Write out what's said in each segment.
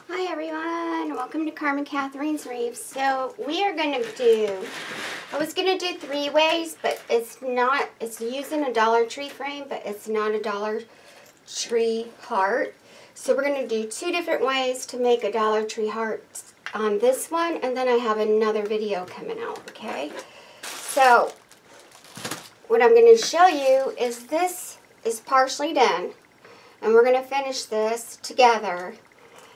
Hi everyone, welcome to Carmen Katharine's Wreaths. So we are going to do, I was going to do 3 ways, but it's not, it's using a Dollar Tree frame, but it's not a Dollar Tree heart. So we're going to do 2 different ways to make a Dollar Tree heart on this one, and then I have another video coming out, okay? So what I'm going to show you is this is partially done, and we're going to finish this together.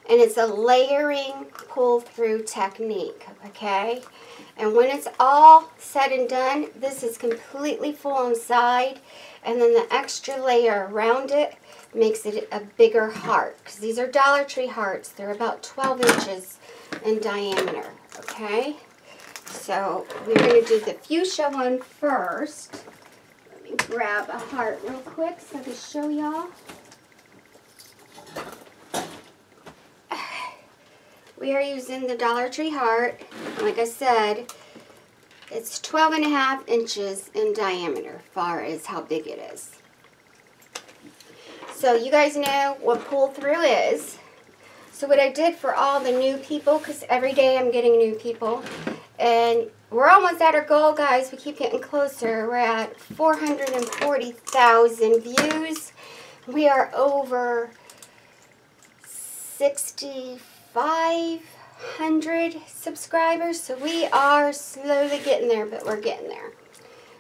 And it's a layering pull-through technique, okay? And when it's all said and done, this is completely full inside, and then the extra layer around it makes it a bigger heart. Because these are Dollar Tree hearts. They're about 12 inches in diameter, okay? So we're going to do the fuchsia one first. Let me grab a heart real quick so I can show y'all. We are using the Dollar Tree heart. Like I said, it's 12.5 inches in diameter, far as how big it is. So you guys know what pull through is. So what I did for all the new people, because every day I'm getting new people, and we're almost at our goal, guys. We keep getting closer. We're at 440,000 views. We are over 6,500 subscribers, so we are slowly getting there, but we're getting there.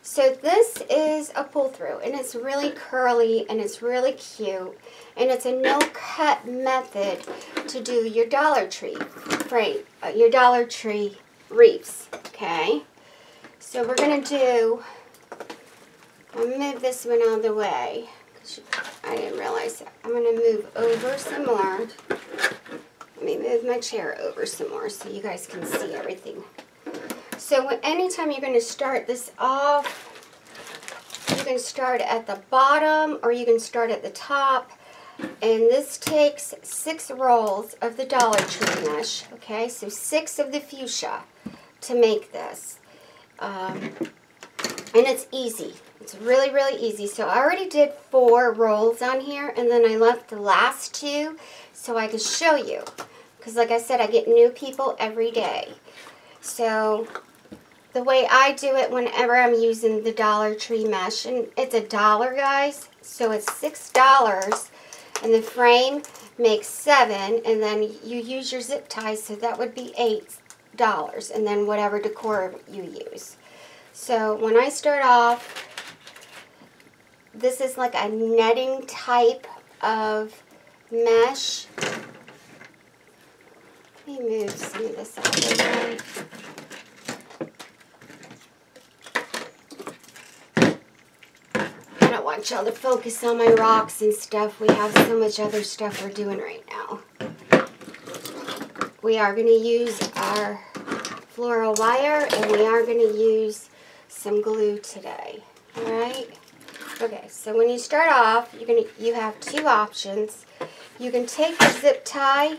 So this is a pull through, and it's really curly and it's really cute, and it's a no cut method to do your Dollar Tree frame, your Dollar Tree wreaths. Okay, so we're gonna do, I'll move this one out of the way. I didn't realize that. I'm going to move over some more. Let me move my chair over some more so you guys can see everything. So anytime you're going to start this off, you can start at the bottom or you can start at the top. And this takes 6 rolls of the Dollar Tree mesh. Okay, so 6 of the fuchsia to make this. And it's easy. It's really, really easy. So I already did 4 rolls on here, and then I left the last 2 so I could show you. Because like I said, I get new people every day. So the way I do it whenever I'm using the Dollar Tree mesh, and it's $1, guys, so it's $6, and the frame makes $7, and then you use your zip ties, so that would be $8, and then whatever decor you use. So when I start off, this is like a netting type of mesh. Let me move some of this out of the way. I don't want y'all to focus on my rocks and stuff. We have so much other stuff we're doing right now. We are going to use our floral wire, and we are going to use some glue today. Alright? Okay, so when you start off, you have 2 options. You can take the zip tie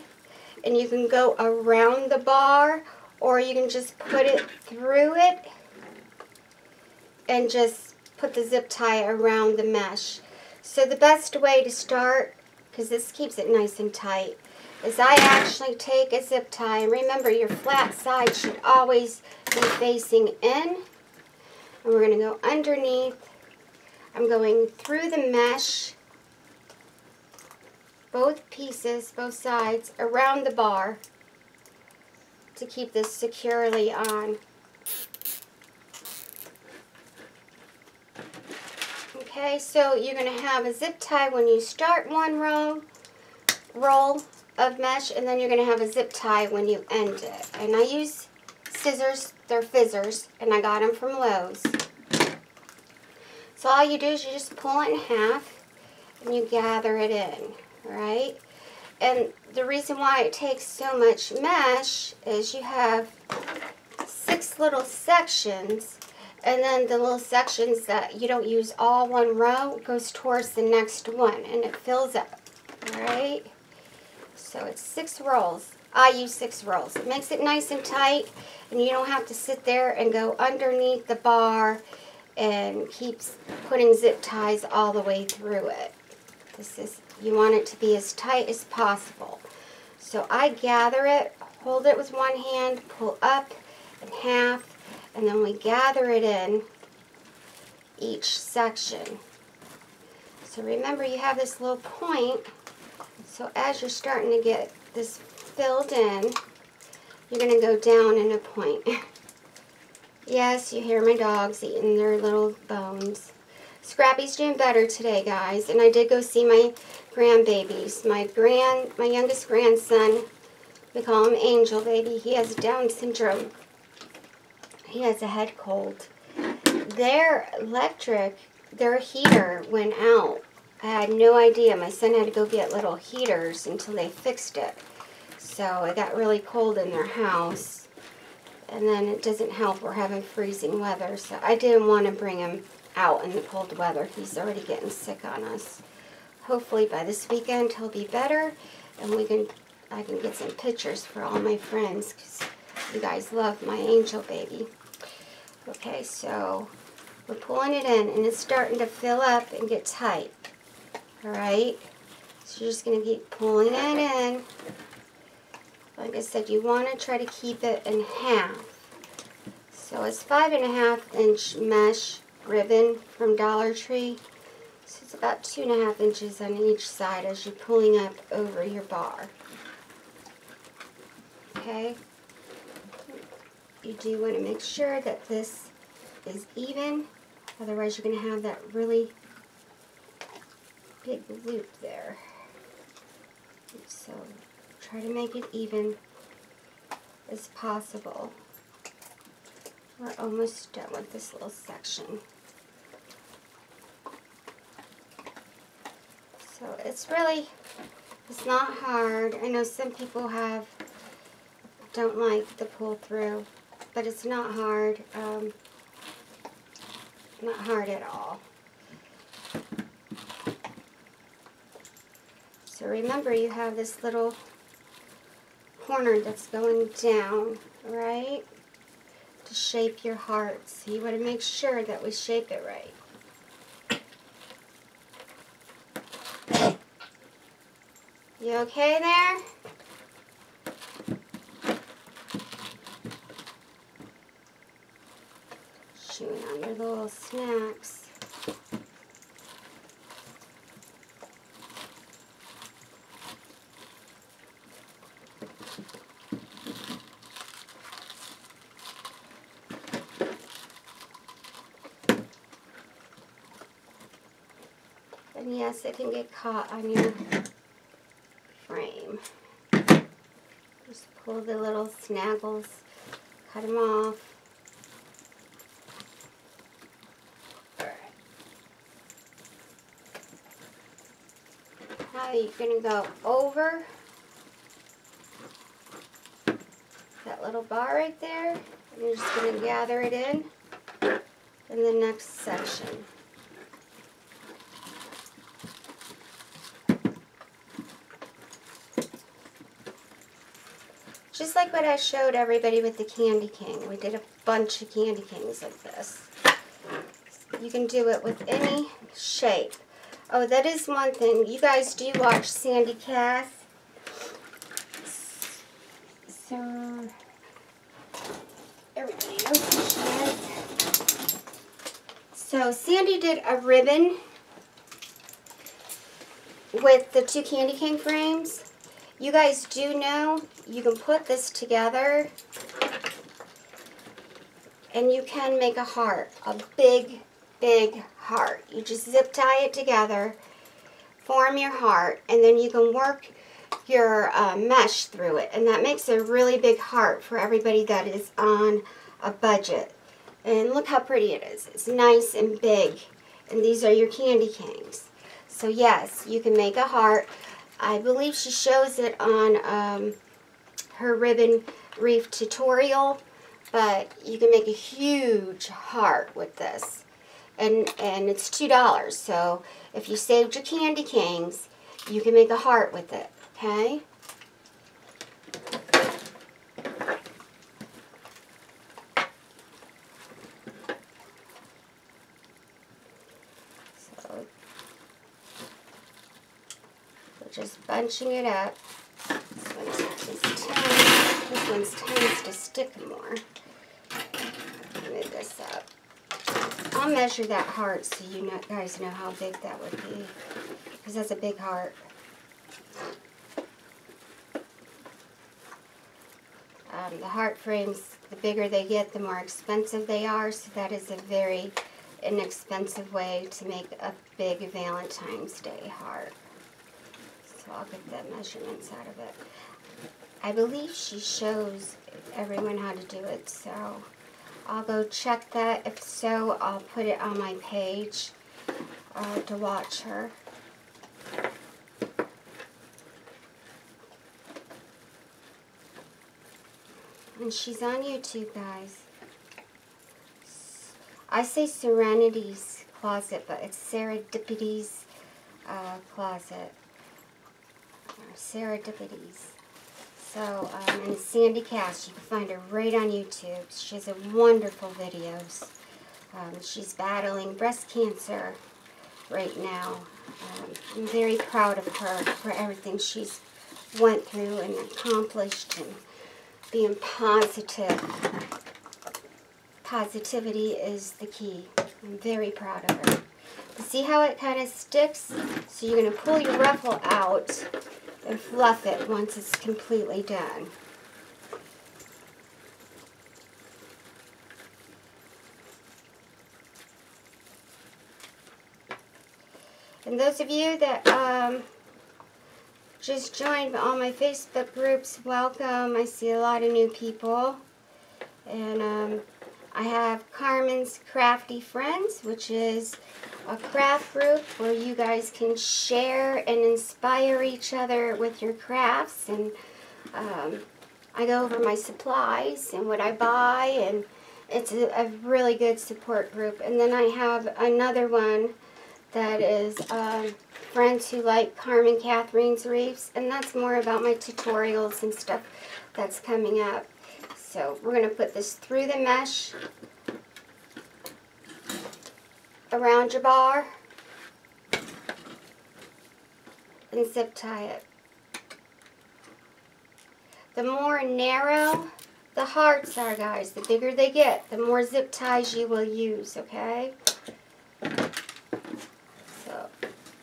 and you can go around the bar, or you can just put it through it and just put the zip tie around the mesh. So the best way to start, because this keeps it nice and tight, is I actually take a zip tie, and remember your flat side should always be facing in, and we're going to go underneath. I'm going through the mesh, both pieces, both sides, around the bar to keep this securely on. Okay, so you're going to have a zip tie when you start one roll of mesh, and then you're going to have a zip tie when you end it. And I use scissors, they're fizzers, and I got them from Lowe's. So all you do is you just pull it in half and you gather it in, right? And the reason why it takes so much mesh is you have 6 little sections, and then the little sections that you don't use all one row goes towards the next one, and it fills up, right? So it's 6 rolls. I use 6 rolls. It makes it nice and tight, and you don't have to sit there and go underneath the bar and keeps putting zip ties all the way through it. You want it to be as tight as possible. So I gather it, hold it with one hand, pull up in half, and then we gather it in each section. So remember, you have this little point, so as you're starting to get this filled in, you're going to go down in a point. Yes, you hear my dogs eating their little bones. Scrappy's doing better today, guys, and I did go see my grandbabies. My youngest grandson, we call him Angel Baby. He has Down syndrome. He has a head cold. Their heater went out. I had no idea. My son had to go get little heaters until they fixed it. So it got really cold in their house. And then it doesn't help. We're having freezing weather. So I didn't want to bring him out in the cold weather. He's already getting sick on us. Hopefully by this weekend he'll be better. And I can get some pictures for all my friends. Because you guys love my Angel Baby. Okay, so we're pulling it in. And it's starting to fill up and get tight. Alright. So you're just going to keep pulling it in. Like I said, you want to try to keep it in half. So it's 5.5 inch mesh ribbon from Dollar Tree. So it's about 2.5 inches on each side as you're pulling up over your bar. Okay? You do want to make sure that this is even. Otherwise you're going to have that really big loop there. So try to make it even as possible. We're almost done with this little section. So it's not hard. I know some people don't like the pull through, but it's not hard. Not hard at all. So remember, you have this little corner that's going down, right, to shape your heart. So you want to make sure that we shape it right. You okay there? Chewing on your little snacks. And yes, it can get caught on your frame. Just pull the little snaggles, cut them off. Alright. Now you're going to go over that little bar right there, and you're just going to gather it in the next section. Just like what I showed everybody with the candy cane. We did a bunch of candy canes like this. You can do it with any shape. Oh, that is one thing. You guys do watch Sandy Cass. So, everybody knows who she is. So, Sandy did a ribbon with the 2 candy cane frames. You guys do know you can put this together and you can make a heart, a big, big heart. You just zip tie it together, form your heart, and then you can work your mesh through it. And that makes a really big heart for everybody that is on a budget. And look how pretty it is. It's nice and big. And these are your candy canes. So yes, you can make a heart. I believe she shows it on her ribbon wreath tutorial, but you can make a huge heart with this. And it's $2, so if you saved your candy canes, you can make a heart with it, okay? So we're just bunching it up. This one's This one tends to stick more. Move this up. I'll measure that heart so you guys know how big that would be, because that's a big heart. The heart frames, the bigger they get, the more expensive they are, so that is a very inexpensive way to make a big Valentine's Day heart. So I'll get the measurements out of it. I believe she shows everyone how to do it, so I'll go check that. If so, I'll put it on my page to watch her. And she's on YouTube, guys. I say Serenity's Closet, but it's Serendipity's Closet. Or Serendipity's. So, and it's Sandy Cass. You can find her right on YouTube. She has a wonderful videos. She's battling breast cancer right now. I'm very proud of her for everything she's went through and accomplished and being positive. Positivity is the key. I'm very proud of her. You see how it kind of sticks? So you're going to pull your ruffle out and fluff it once it's completely done. And those of you that just joined all my Facebook groups, welcome. I see a lot of new people. And I have Carmen's Crafty Friends, which is a craft group where you guys can share and inspire each other with your crafts. And I go over my supplies and what I buy, and it's a really good support group. And then I have another one that is friends who like Carmen Katharine's Wreaths, and that's more about my tutorials and stuff that's coming up. So we're going to put this through the mesh around your bar and zip tie it. The more narrow the hearts are, guys, the bigger they get, the more zip ties you will use, okay? So,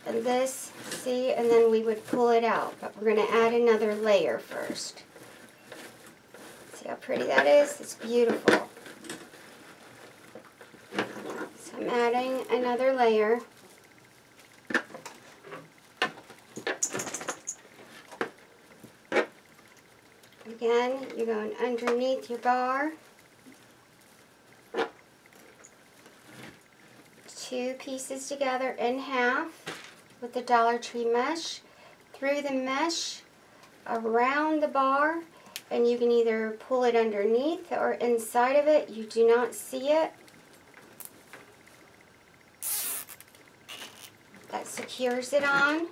and this, see, and then we would pull it out, but we're going to add another layer first. See how pretty that is? It's beautiful. So I'm adding another layer. Again, you're going underneath your bar. 2 pieces together in half with the Dollar Tree mesh. Through the mesh, around the bar, and you can either pull it underneath or inside of it. You do not see it. That secures it on.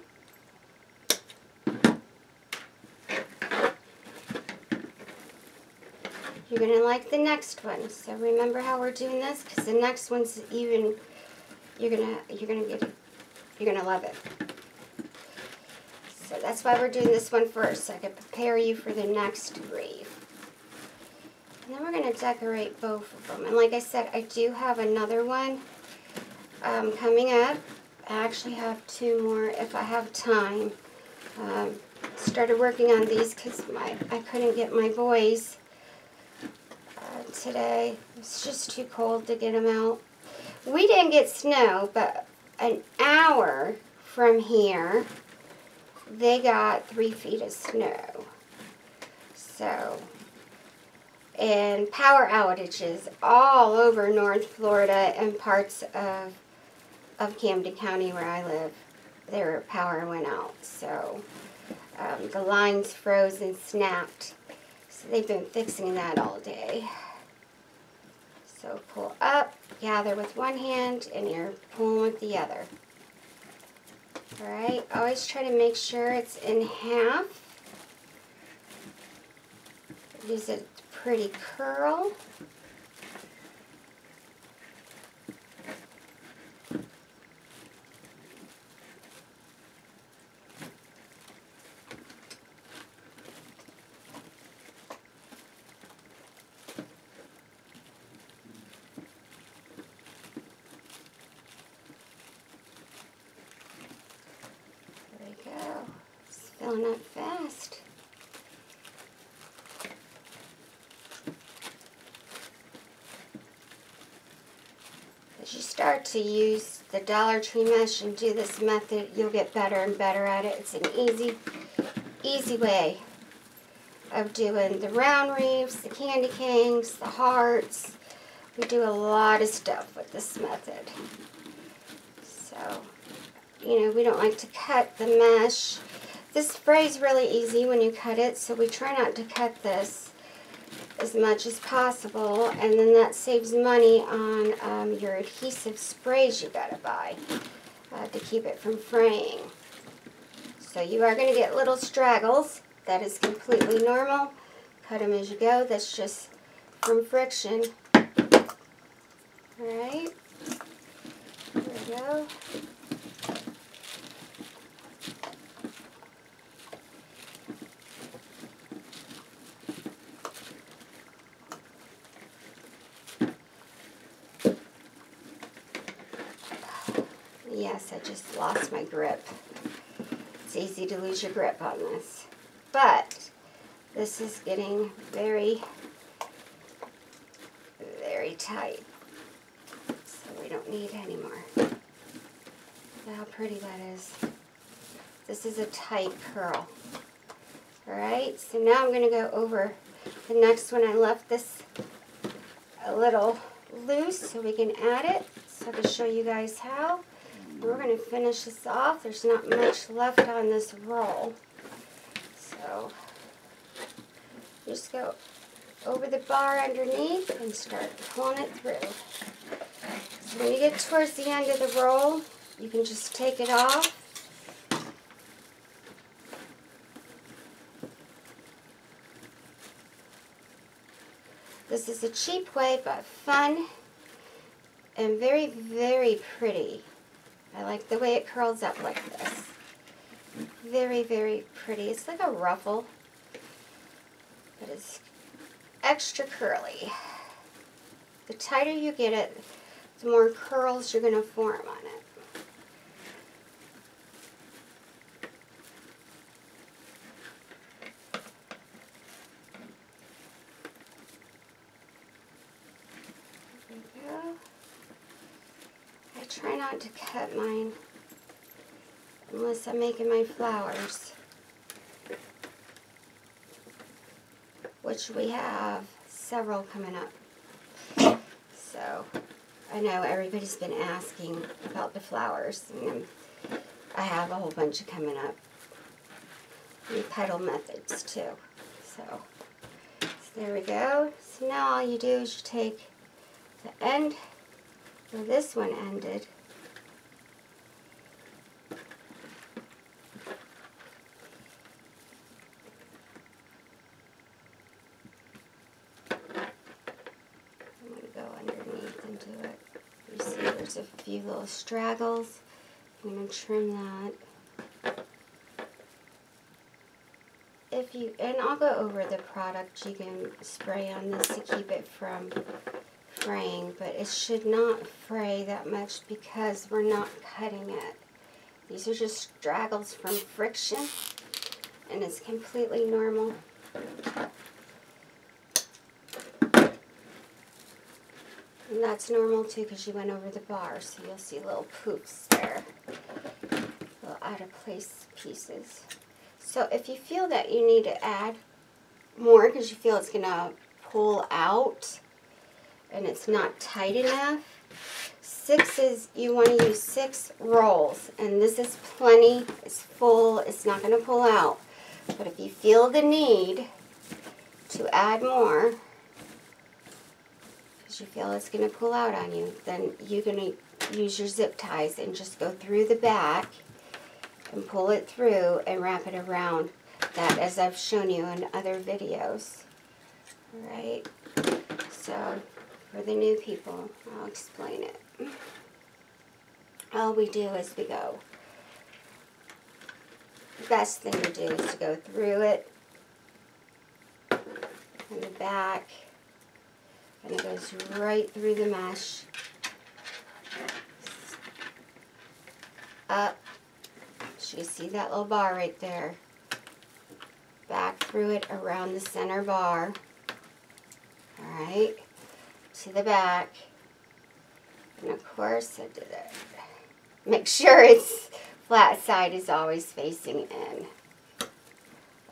You're going to like the next one. So remember how we're doing this, because the next one's even, you're going to love it. So that's why we're doing this one first, so I can prepare you for the next wreath. And then we're going to decorate both of them. And like I said, I do have another one coming up. I actually have 2 more if I have time. Started working on these because I couldn't get my boys today. It's just too cold to get them out. We didn't get snow, but an hour from here, they got 3 feet of snow. So, and power outages all over North Florida and parts of Camden County where I live. Their power went out. So, the lines froze and snapped. So they've been fixing that all day. So pull up, gather with one hand, and you're pulling with the other. Alright, always try to make sure it's in half. Use a pretty curl. filling up fast. As you start to use the Dollar Tree mesh and do this method, you'll get better and better at it. It's an easy way of doing the round wreaths, the candy canes, the hearts. We do a lot of stuff with this method. So, you know, we don't like to cut the mesh. This spray is really easy when you cut it, so we try not to cut this as much as possible, and then that saves money on your adhesive sprays you gotta buy to keep it from fraying. So you are going to get little straggles. That is completely normal. Cut them as you go. That's just from friction. Alright, there we go. Yes, I just lost my grip. It's easy to lose your grip on this. But this is getting very, very tight. So we don't need any more. Look how pretty that is. This is a tight curl. Alright, so now I'm going to go over the next one. I left this a little loose so we can add it. So to show you guys how. We're going to finish this off. There's not much left on this roll. So just go over the bar underneath and start pulling it through. So when you get towards the end of the roll, you can just take it off. This is a cheap way, but fun and very, very pretty. I like the way it curls up like this. Very, very pretty. It's like a ruffle, but it's extra curly. The tighter you get it, the more curls you're going to form on it. There we go. I try not to cut mine unless I'm making my flowers, which we have several coming up. So I know everybody's been asking about the flowers, and I have a whole bunch of coming up. And petal methods too. So there we go. So now all you do is you take the end where this one ended, I'm going to go underneath and do it. You see there's a few little straggles. I'm going to trim that. And I'll go over the product you can spray on this to keep it from fraying, but it should not fray that much because we're not cutting it. These are just straggles from friction, and it's completely normal. And that's normal too because you went over the bar, so you'll see little poofs there, little out of place pieces. So if you feel that you need to add more because you feel it's going to pull out and it's not tight enough, you want to use 6 rolls, and this is plenty. It's full. It's not going to pull out. But if you feel the need to add more because you feel it's going to pull out on you, then you're going to use your zip ties and just go through the back and pull it through and wrap it around that, as I've shown you in other videos. Alright, so for the new people, I'll explain it. All we do as we go. The best thing to do is to go through it in the back, and it goes right through the mesh, up. So you see that little bar right there. through it around the center bar. Alright, to the back. And of course I did it. Make sure its flat side is always facing in.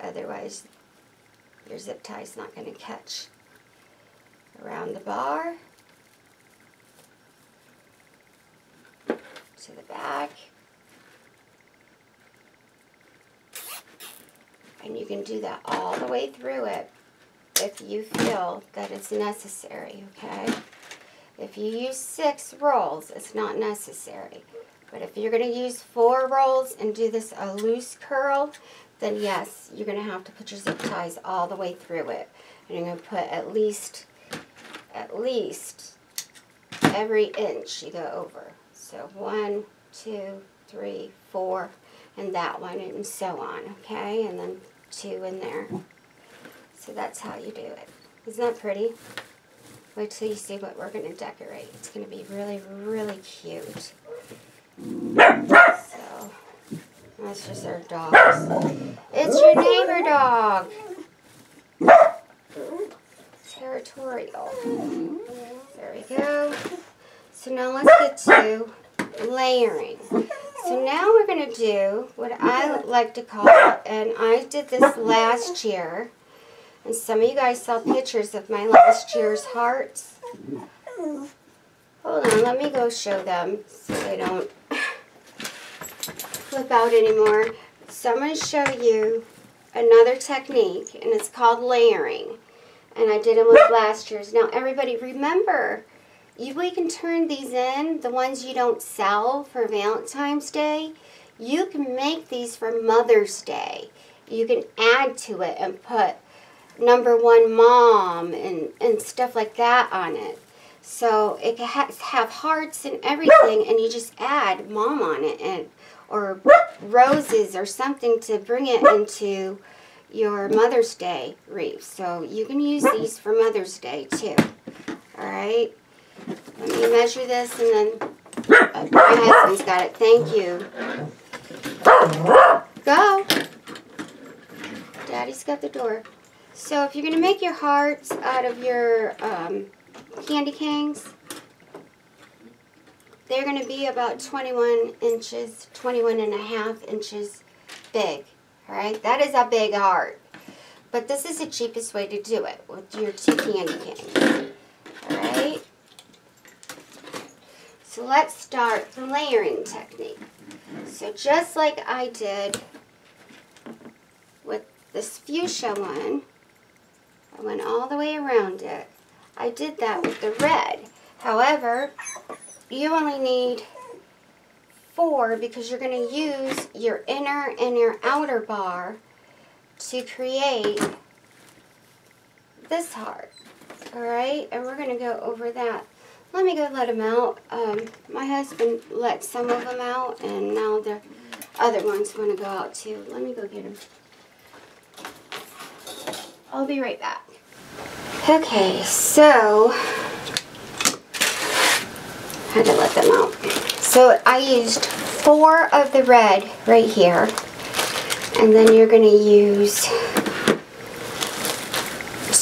Otherwise, your zip tie is not going to catch. Around the bar. To the back. And you can do that all the way through it if you feel that it's necessary, okay? If you use 6 rolls, it's not necessary. But if you're going to use 4 rolls and do this a loose curl, then yes, you're going to have to put your zip ties all the way through it. And you're going to put at least every inch you go over. So 1, 2, 3, 4, and that one, and so on, okay? And then 2 in there. So that's how you do it. Isn't that pretty? Wait till you see what we're going to decorate. It's going to be really, really cute. So, that's just our dogs. It's your neighbor dog. Territorial. There we go. So now let's get to layering. So now we're going to do what I like to call, and I did this last year, and some of you guys saw pictures of my last year's hearts. Hold on, let me go show them so they don't flip out anymore. So I'm going to show you another technique, and it's called layering. And I did it with last year's. Now everybody remember, we can turn these in, the ones you don't sell for Valentine's Day. You can make these for Mother's Day. You can add to it and put #1 mom and stuff like that on it. So it can have hearts and everything, and you just add mom on it, and or roses or something to bring it into your Mother's Day wreath. So you can use these for Mother's Day too. Alright? Let me measure this, and then my husband's got it. Thank you. Go! Daddy's got the door. So if you're going to make your hearts out of your candy canes, they're going to be about 21 inches, 21.5 inches big. Alright, that is a big heart. But this is the cheapest way to do it with your 2 candy canes. Alright? So let's start the layering technique. So just like I did with this fuchsia one, I went all the way around it. I did that with the red. However, you only need 4 because you're going to use your inner and your outer bar to create this heart. Alright, and we're going to go over that. Let me go let them out. My husband let some of them out, and now the other ones want to go out too. Let me go get them. I'll be right back. Okay, so I had to let them out. So I used 4 of the red right here, and then you're going to use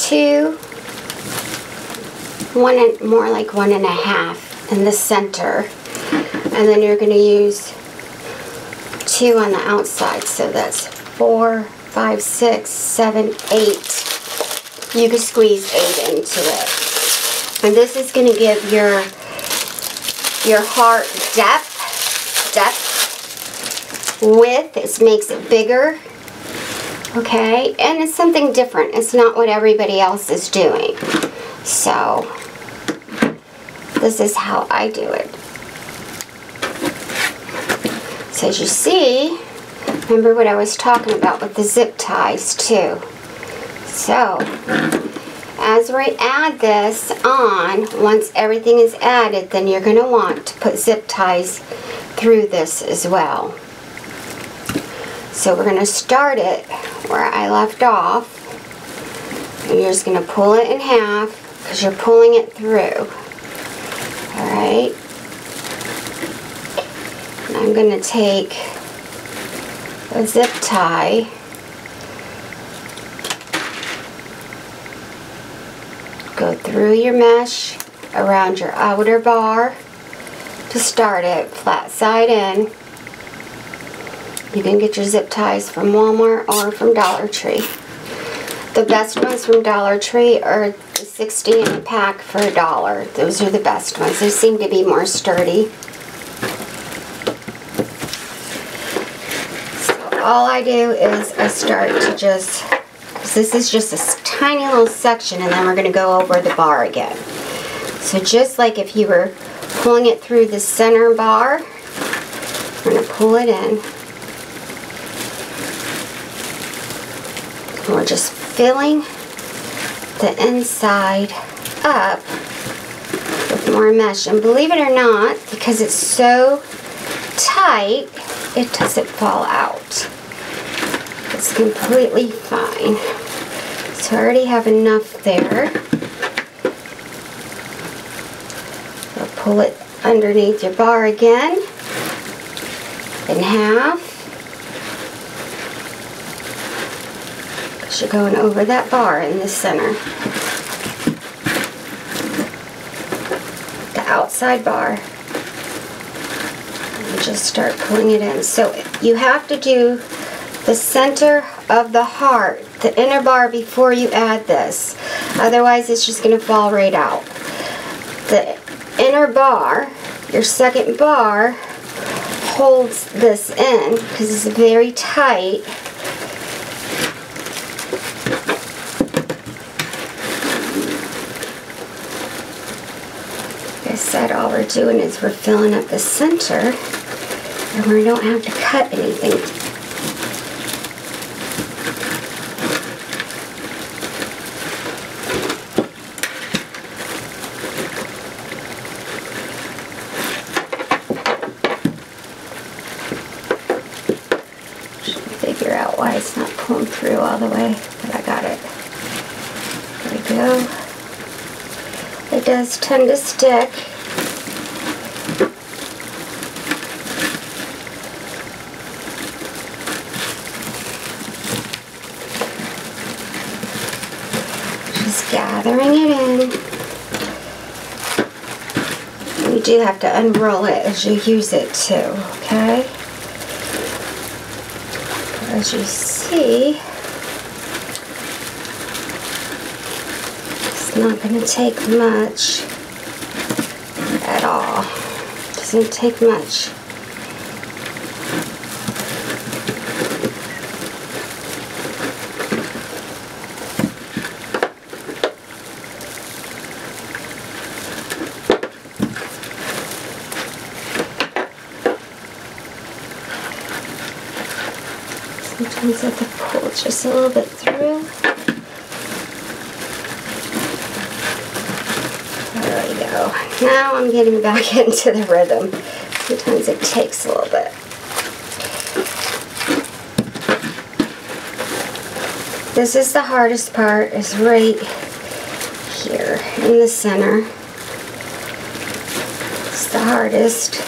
2, more like 1.5 in the center, and then you're going to use 2 on the outside. So that's 4, 5, 6, 7, 8. You can squeeze 8 into it, and this is going to give your heart depth, width. It makes it bigger, okay, and it's something different. It's not what everybody else is doing. So this is how I do it. So as you see, remember what I was talking about with the zip ties too. So as we add this on, once everything is added, then you're going to want to put zip ties through this as well. So we're going to start it where I left off, and you're just going to pull it in half because you're pulling it through. Alright, and I'm going to take a zip tie through your mesh around your outer bar to start it, flat side in. You can get your zip ties from Walmart or from Dollar Tree. The best ones from Dollar Tree are the 60 in a pack for $1. Those are the best ones. They seem to be more sturdy. So all I do is I start to just, this is just a tiny little section, and then we're going to go over the bar again. So just like if you were pulling it through the center bar, we're going to pull it in. And we're just filling the inside up with more mesh. And believe it or not, because it's so tight, it doesn't fall out. It's completely fine. So I already have enough there. I'll pull it underneath your bar again in half. You're going over that bar in the center. The outside bar. And just start pulling it in. So you have to do the center of the heart, the inner bar, before you add this. Otherwise it's just going to fall right out. The inner bar, your second bar, holds this in because it's very tight. Said all we're doing is we're filling up the center, and we don't have to cut anything. Trying to figure out why it's not pulling through all the way, but I got it. There we go. It does tend to stick. Just gathering it in. You do have to unroll it as you use it too, okay? As you see, it's not going to take much at all. It doesn't take much. Sometimes I have to pull just a little bit through. There we go. Now I'm getting back into the rhythm. Sometimes it takes a little bit. This is the hardest part, is right here in the center. It's the hardest.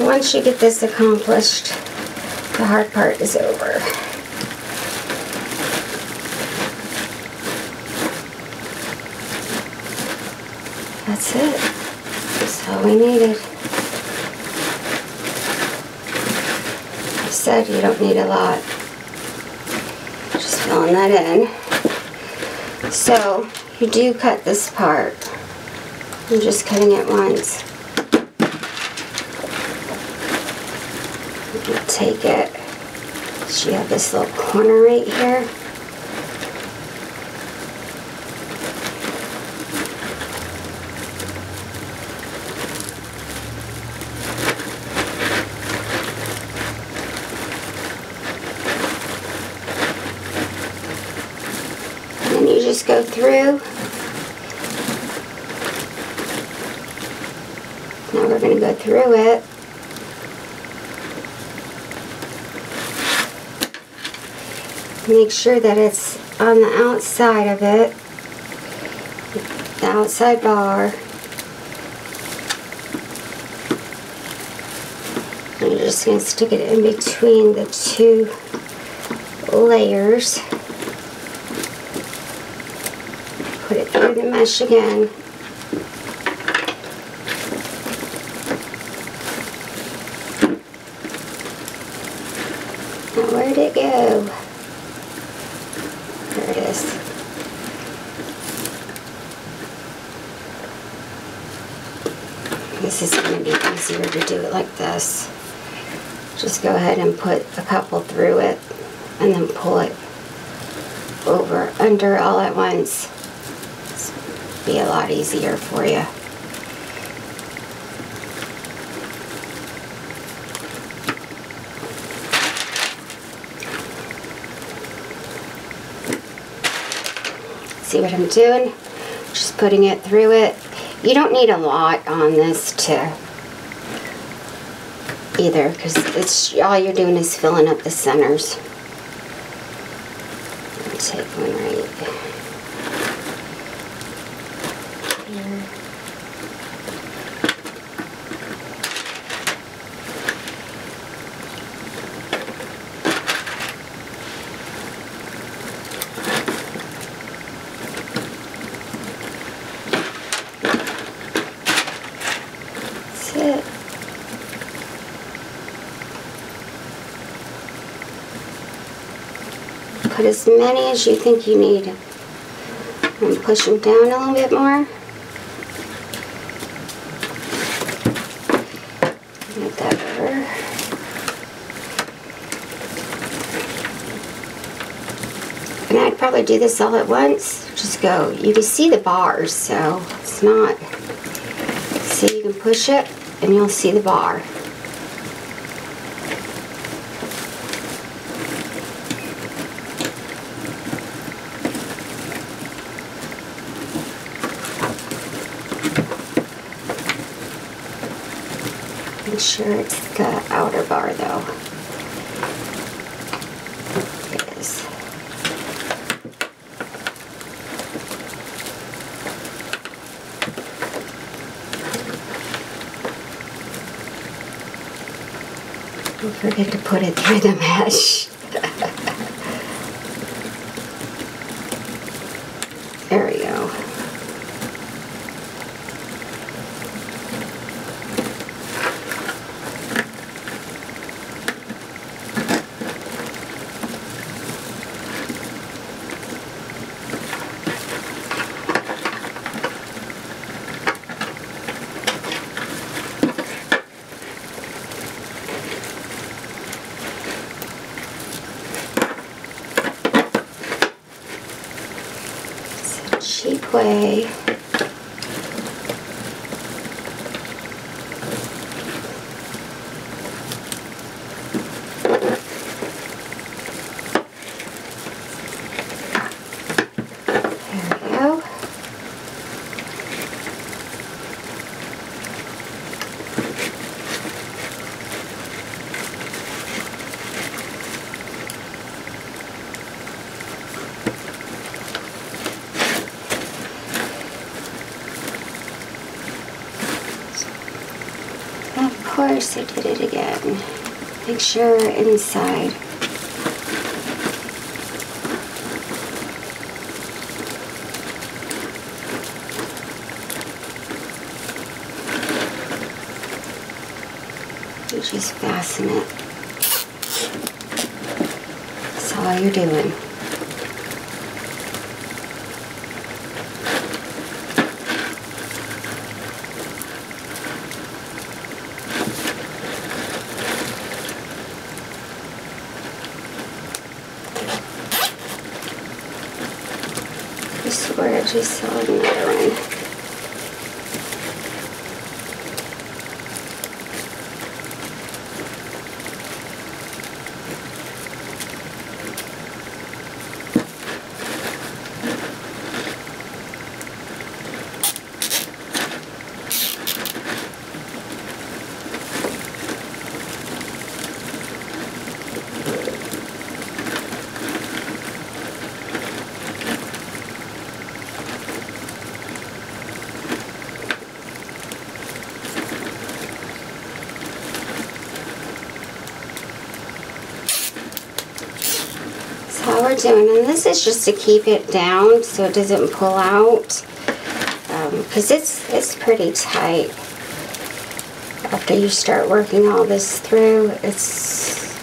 Once you get this accomplished, the hard part is over. That's it. That's all we needed. I said you don't need a lot. Just filling that in. So you do cut this part. I'm just cutting it once. You take it. So you have this little corner right here. And then you just go through. Now we're going to go through it. Make sure that it's on the outside of it, the outside bar. And you're just going to stick it in between the two Put it through the mesh again. Now where'd it go? There it is. This is going to be easier to do it like this. Just go ahead and put a couple through it and then pull it over, under all at once. It'll be a lot easier for you. See what I'm doing? Just putting it through it. You don't need a lot on this to either, because it's all you're doing is filling up the centers. I'll take one right here. That's it. Put as many as you think you need. And push them down a little bit more. Move that over. And I'd probably do this all at once. Just go. You can see the bars, so it's not. See, you can push it and you'll see the bar. Make sure it's the outer bar though. It is. Don't forget to put it through the mesh. There we go. Cheap way. There we go. Of course I did it again. Make sure inside. You just fasten it. That's all you're doing. I swear I just saw another one. all we're doing, and this is just to keep it down so it doesn't pull out, because it's pretty tight. After you start working all this through, it's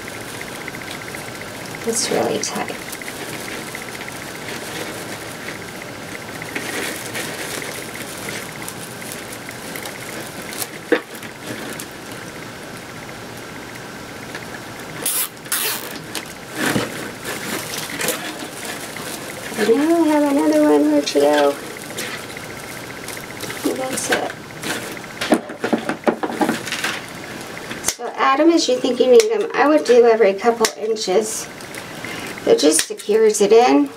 really tight. I know I have another one. Where'd you go? That's it. So add them as you think you need them. I would do every couple inches. It just secures it in.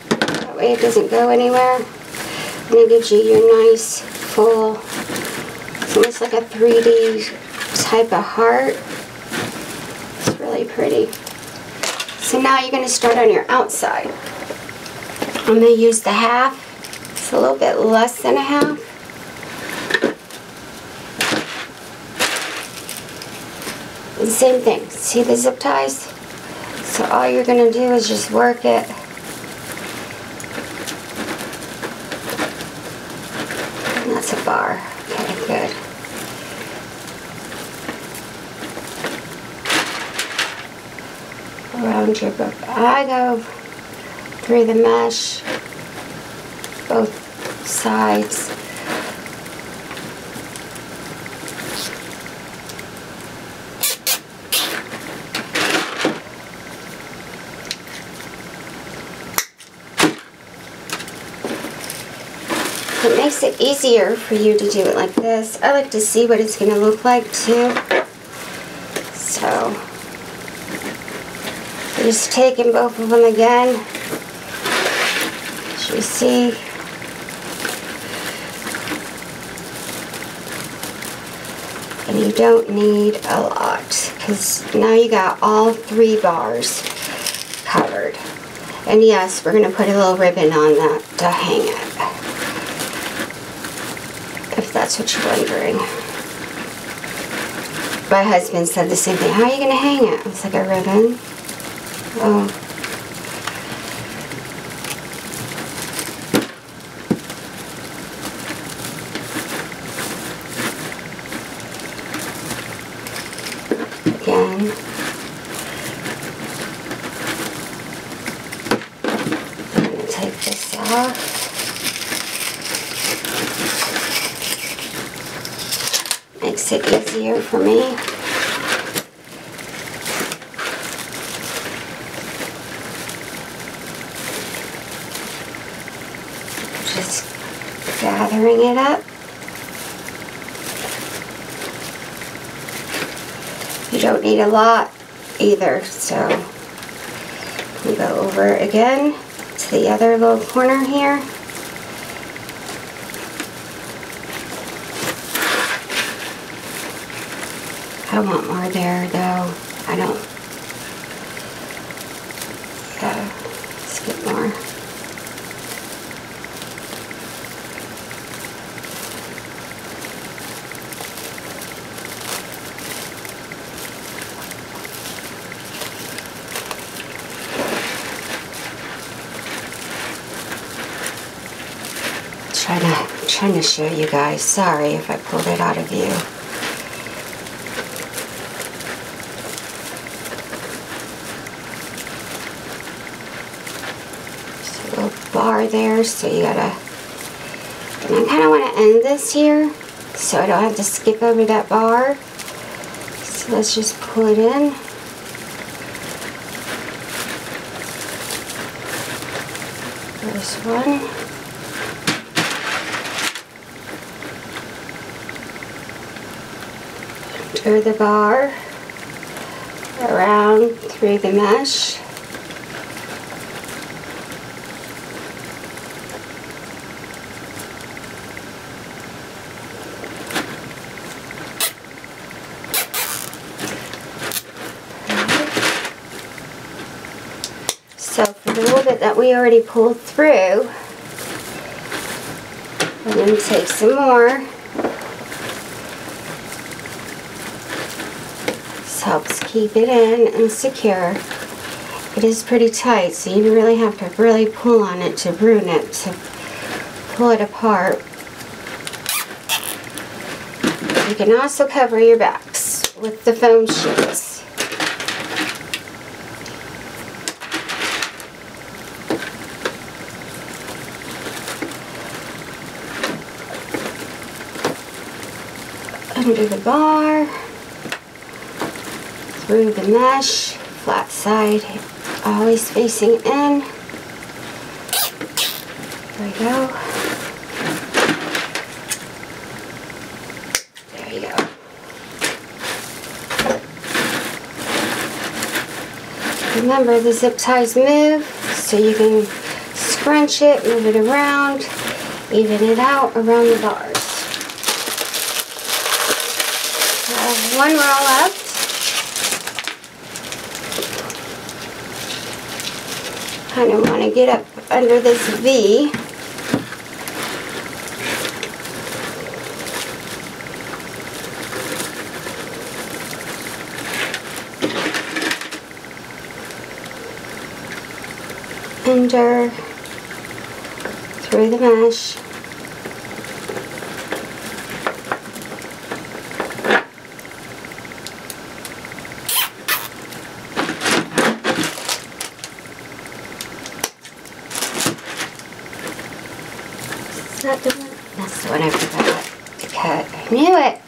That way it doesn't go anywhere. And it gives you your nice full, it's almost like a 3D type of heart. It's really pretty. So now you're going to start on your outside. I'm going to use the half. It's a little bit less than a half. And same thing. See the zip ties? So all you're going to do is just work it. And that's a bar. Okay, good. Around your book. I go through the mesh, both sides. It makes it easier for you to do it like this. I like to see what it's going to look like too. So just taking both of them again, as you see. And you don't need a lot, because now you got all 3 bars covered. And yes, we're going to put a little ribbon on that to hang it, if that's what you're wondering. My husband said the same thing. How are you going to hang it? It's like a ribbon. Oh. Again. I'm going to take this off. Makes it easier for me. Just gathering it up. You don't need a lot either, so we go over again to the other little corner here. I want more there though. I don't. Yeah, let's get more. Trying to show you guys. Sorry if I pulled it out of view. Just a little bar there, so you gotta. And I kind of want to end this here, so I don't have to skip over that bar. So let's just pull it in. There's one. Through the bar, around through the mesh. So for the little bit that we already pulled through, I'm going to take some more. Helps keep it in and secure. it is pretty tight, so you really have to really pull on it to ruin it, to pull it apart. You can also cover your backs with the foam sheets. Under the bar, through the mesh, flat side, always facing in. There we go. There you go. Remember, the zip ties move, so you can scrunch it, move it around, even it out around the bars. I have one roll left. Kind of want to get up under this V. Under, through the mesh. That the one? That's the one I forgot to cut. I knew it.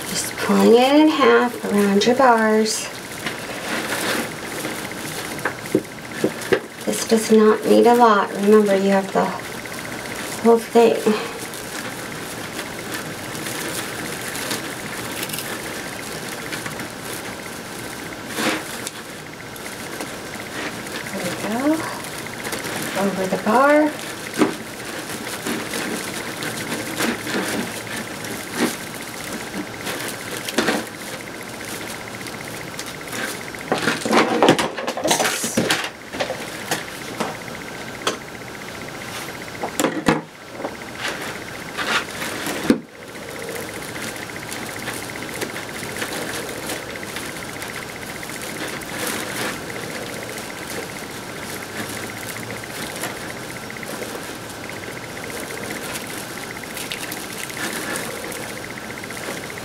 Just pulling it in half around your bars. This does not need a lot. Remember, you have the whole thing. There we go. Over the bar.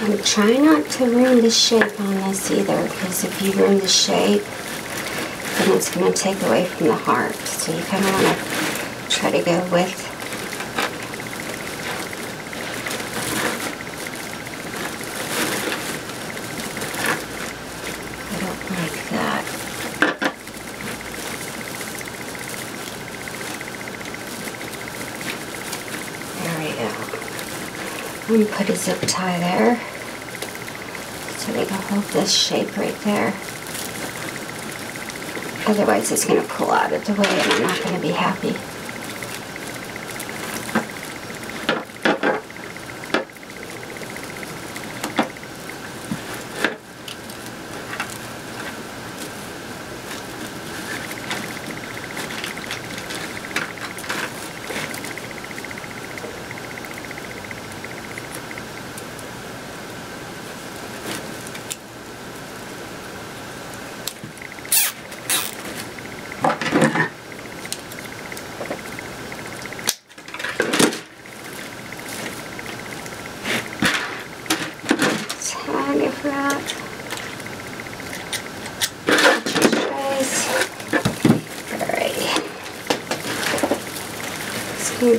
And try not to ruin the shape on this either, because if you ruin the shape, then it's going to take away from the heart. So you kind of want to try to go with I don't like that. There we go. I'm going to put a zip tie there, so we can hold this shape right there. Otherwise it's going to pull out of the way and I'm not going to be happy.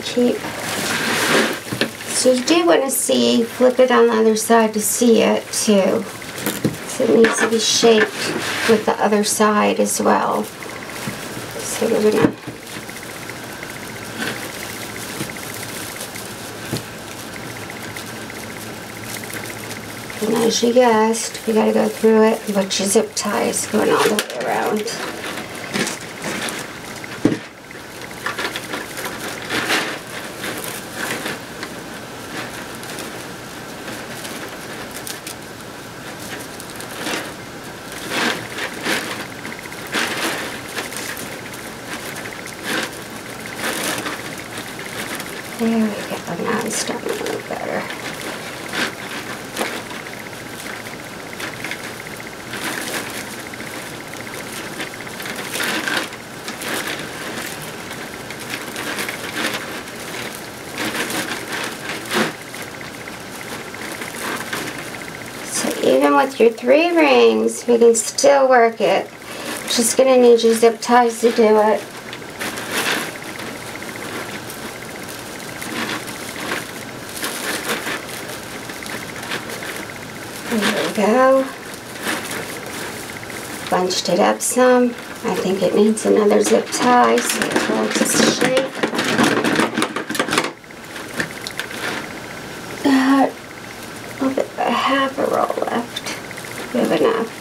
Keep. So you do want to flip it on the other side to see it too. So it needs to be shaped with the other side as well. So we're gonna and as you guessed, we gotta go through it, but your zip tie is going all the way around. There we go. Now it's starting to look better. Even with your 3 rings, we can still work it. Just gonna need your zip ties to do it. There we go. Bunched it up some. I think it needs another zip tie, so I'll just shake. A little bit, half a roll left. We have enough.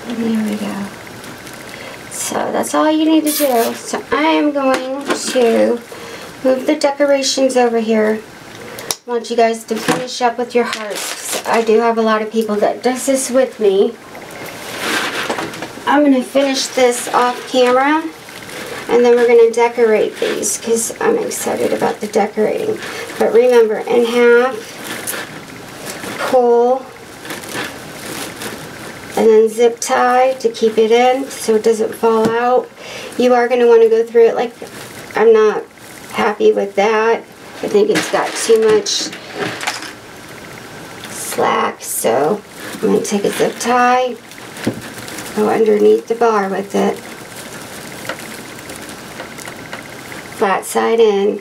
And there we go. So that's all you need to do. So I am going to move the decorations over here. I want you guys to finish up with your hearts. I do have a lot of people that does this with me. I'm going to finish this off camera, and then we're going to decorate these because I'm excited about the decorating. But remember, in half, pull, and then zip tie to keep it in so it doesn't fall out. You are going to want to go through it. Like, I'm not happy with that. I think it's got too much slack, so I'm going to take a zip tie, go underneath the bar with it, flat side in,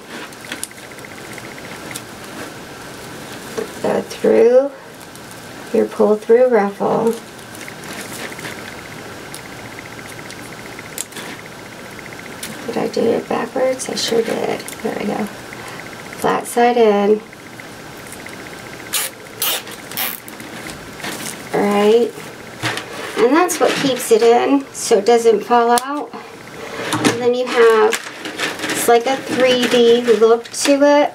go through your pull through ruffle, did I do it backwards? I sure did. There we go. Flat side in. Alright. And that's what keeps it in so it doesn't fall out. And then you have, it's like a 3D look to it.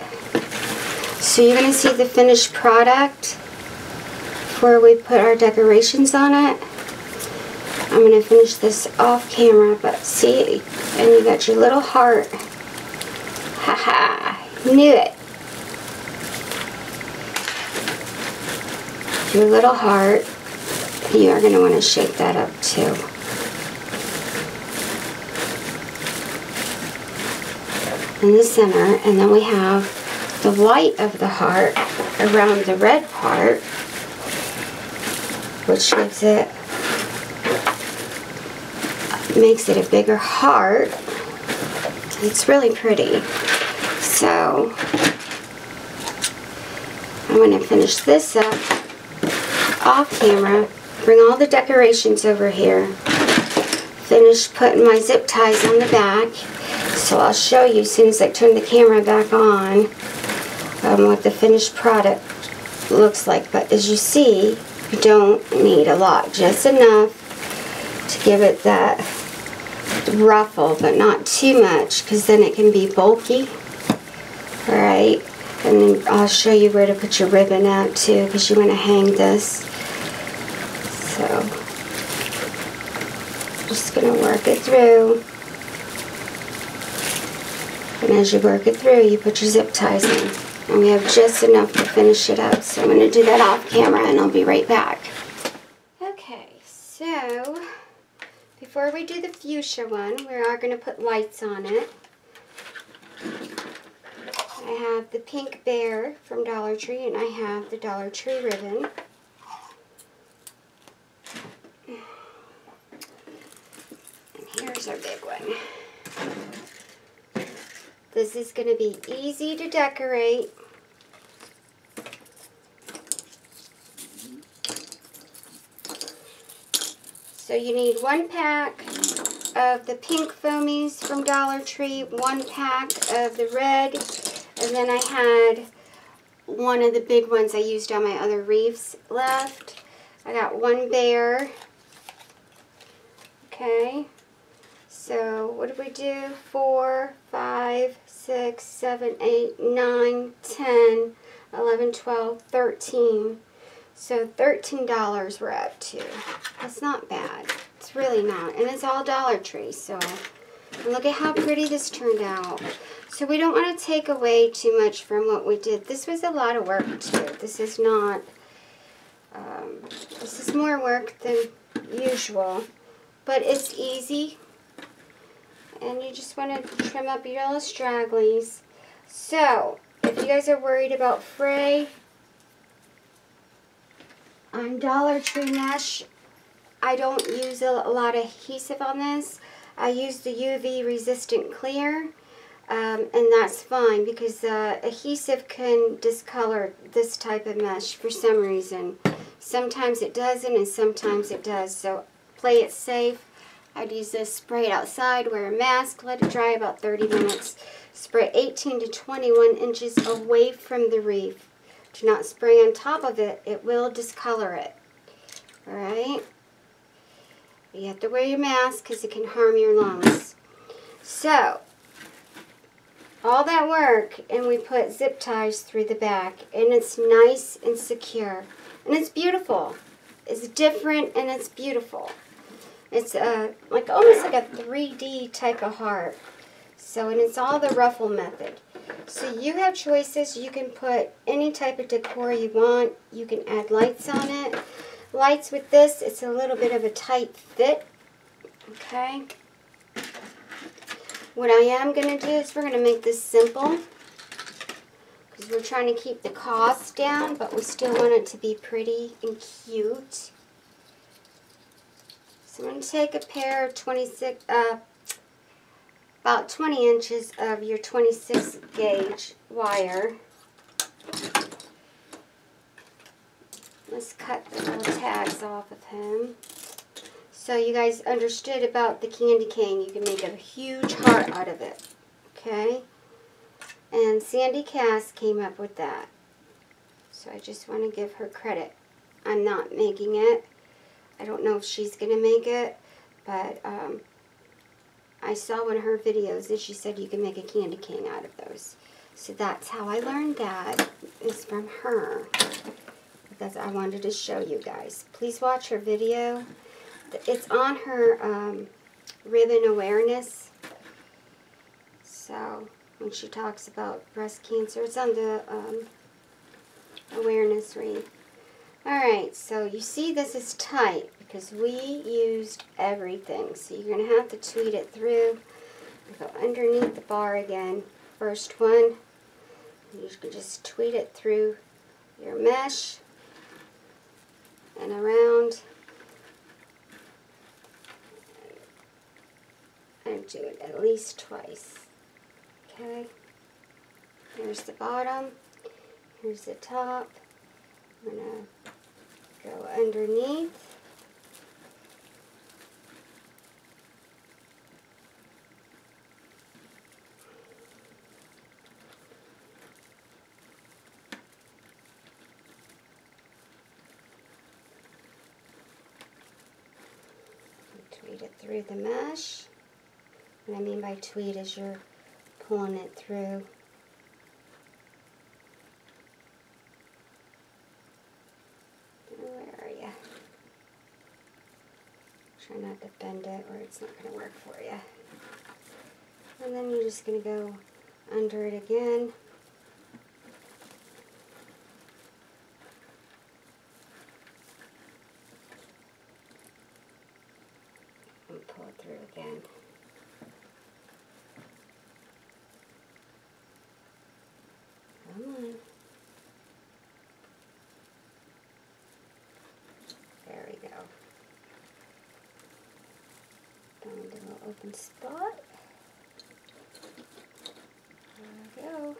So you're going to see the finished product before we put our decorations on it. I'm going to finish this off camera, but see, and you got your little heart. Haha, knew it. Your little heart. You are going to want to shake that up too. In the center, and then we have the white of the heart around the red part, which gives it, makes it a bigger heart. It's really pretty. So I'm going to finish this up off camera, bring all the decorations over here, finish putting my zip ties on the back. So I'll show you as soon as I turn the camera back on what the finished product looks like. But as you see, you don't need a lot, just enough to give it that ruffle, but not too much, because then it can be bulky. Alright, and then I'll show you where to put your ribbon at too, because you want to hang this. So just going to work it through, and as you work it through, you put your zip ties in, and we have just enough to finish it up. So I'm going to do that off camera, and I'll be right back. Okay, so before we do the fuchsia one, we are going to put lights on it. I have the pink bear from Dollar Tree, and I have the Dollar Tree ribbon. And here's our big one. This is going to be easy to decorate. So you need 1 pack of the pink foamies from Dollar Tree, 1 pack of the red, and then I had one of the big ones I used on my other wreaths left. I got 1 bear. Okay, So what did we do? 4, 5, 6, 7, 8, 9, 10, 11, 12, 13. So $13 we're up to. That's not bad. It's really not. And it's all Dollar Tree. So look at how pretty this turned out. So we don't want to take away too much from what we did. This was a lot of work too. This is not, this is more work than usual. But it's easy. And you just want to trim up your little stragglies. So, if you guys are worried about fray on Dollar Tree mesh, I don't use a lot of adhesive on this. I use the UV resistant clear, and that's fine because adhesive can discolor this type of mesh for some reason. Sometimes it doesn't and sometimes it does, so play it safe. I'd use this, spray it outside, wear a mask, let it dry about 30 minutes. Spray 18 to 21 inches away from the wreath. Do not spray on top of it, it will discolor it. Alright? You have to wear your mask because it can harm your lungs. So, all that work, and we put zip ties through the back, and it's nice and secure. And it's beautiful. It's different and it's beautiful. It's like almost like a 3D type of heart. So, and it's all the ruffle method. So you have choices. You can put any type of decor you want. You can add lights on it. Lights with this, it's a little bit of a tight fit. Okay. What I am going to do is we're going to make this simple. Because we're trying to keep the cost down, but we still want it to be pretty and cute. So I'm going to take a pair of 26, about 20 inches of your 26 gauge wire. Let's cut the little tags off of him. So you guys understood about the candy cane. You can make a huge heart out of it. Okay? And Sandy Cass came up with that. So I just want to give her credit. I'm not making it. I don't know if she's going to make it, but I saw one of her videos and she said you can make a candy cane out of those. So that's how I learned that, is from her. Because I wanted to show you guys. Please watch her video. It's on her ribbon awareness. So when she talks about breast cancer, it's on the awareness wreath. Alright, so you see this is tight because we used everything. So you're going to have to tweet it through. Go underneath the bar again. First one. You can just tweet it through your mesh and around. And do it at least twice. Okay. Here's the bottom. Here's the top. I'm going to go underneath. Tweet it through the mesh. What I mean by tweet is you're pulling it through. Where are you? Try not to bend it or it's not going to work for you. And then you're just going to go under it again. And pull it through again. Come on. There we go. Found a little open spot. There we go.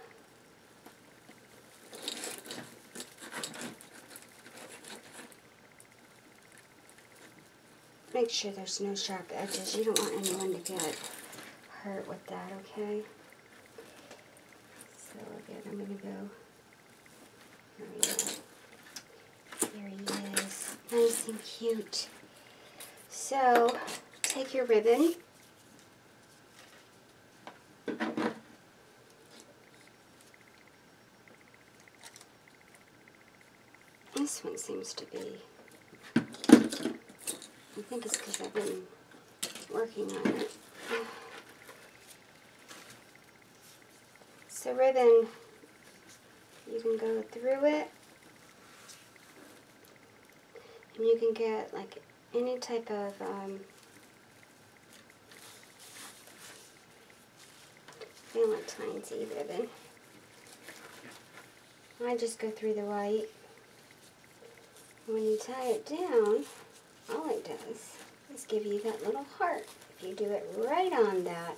Make sure there's no sharp edges. You don't want anyone to get hurt with that, okay? So again, I'm going to go. There we go. There he is. Nice and cute. So, take your ribbon. seems to be. I think it's because I've been working on it. So ribbon, you can go through it, and you can get like any type of Valentine's ribbon. I just go through the white. When you tie it down, all it does is give you that little heart. If you do it right on that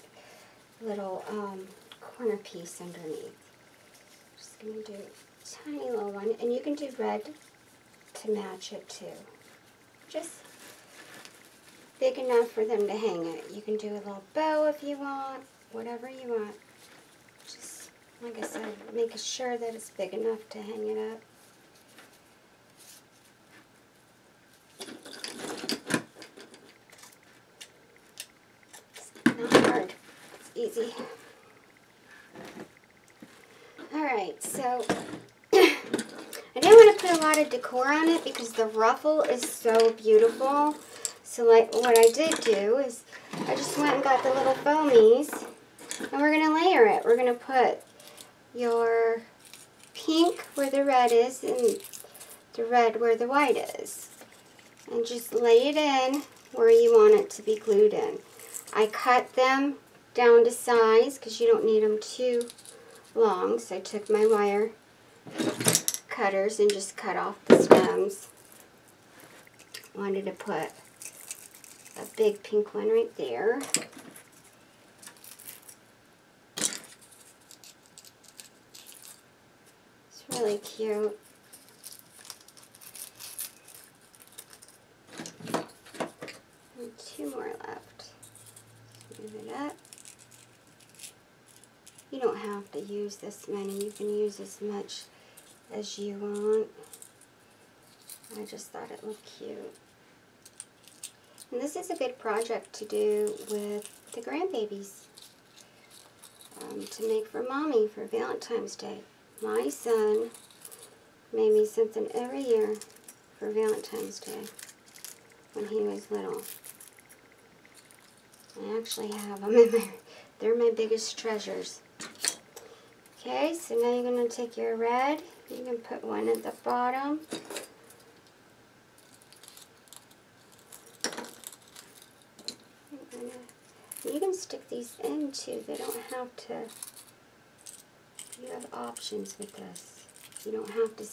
little corner piece underneath. Just going to do a tiny little one, and you can do red to match it too. Just big enough for them to hang it. You can do a little bow if you want, whatever you want. Just, like I said, make sure that it's big enough to hang it up. It's not hard. It's easy. Alright, so I didn't want to put a lot of decor on it because the ruffle is so beautiful. So like what I did do is I just went and got the little foamies, and we're going to layer it. We're going to put your pink where the red is and the red where the white is. And just lay it in where you want it to be glued in. I cut them down to size because you don't need them too long. So I took my wire cutters and just cut off the stems. Wanted to put a big pink one right there. It's really cute. And two more left. Move it up. You don't have to use this many. You can use as much as you want. I just thought it looked cute. And this is a good project to do with the grandbabies. To make for Mommy for Valentine's Day. My son made me something every year for Valentine's Day when he was little. I actually have them in my, they're my biggest treasures. Okay, so now you're going to take your red, you can put one at the bottom. You can stick these in too, they don't have to, you have options with this. You don't have to,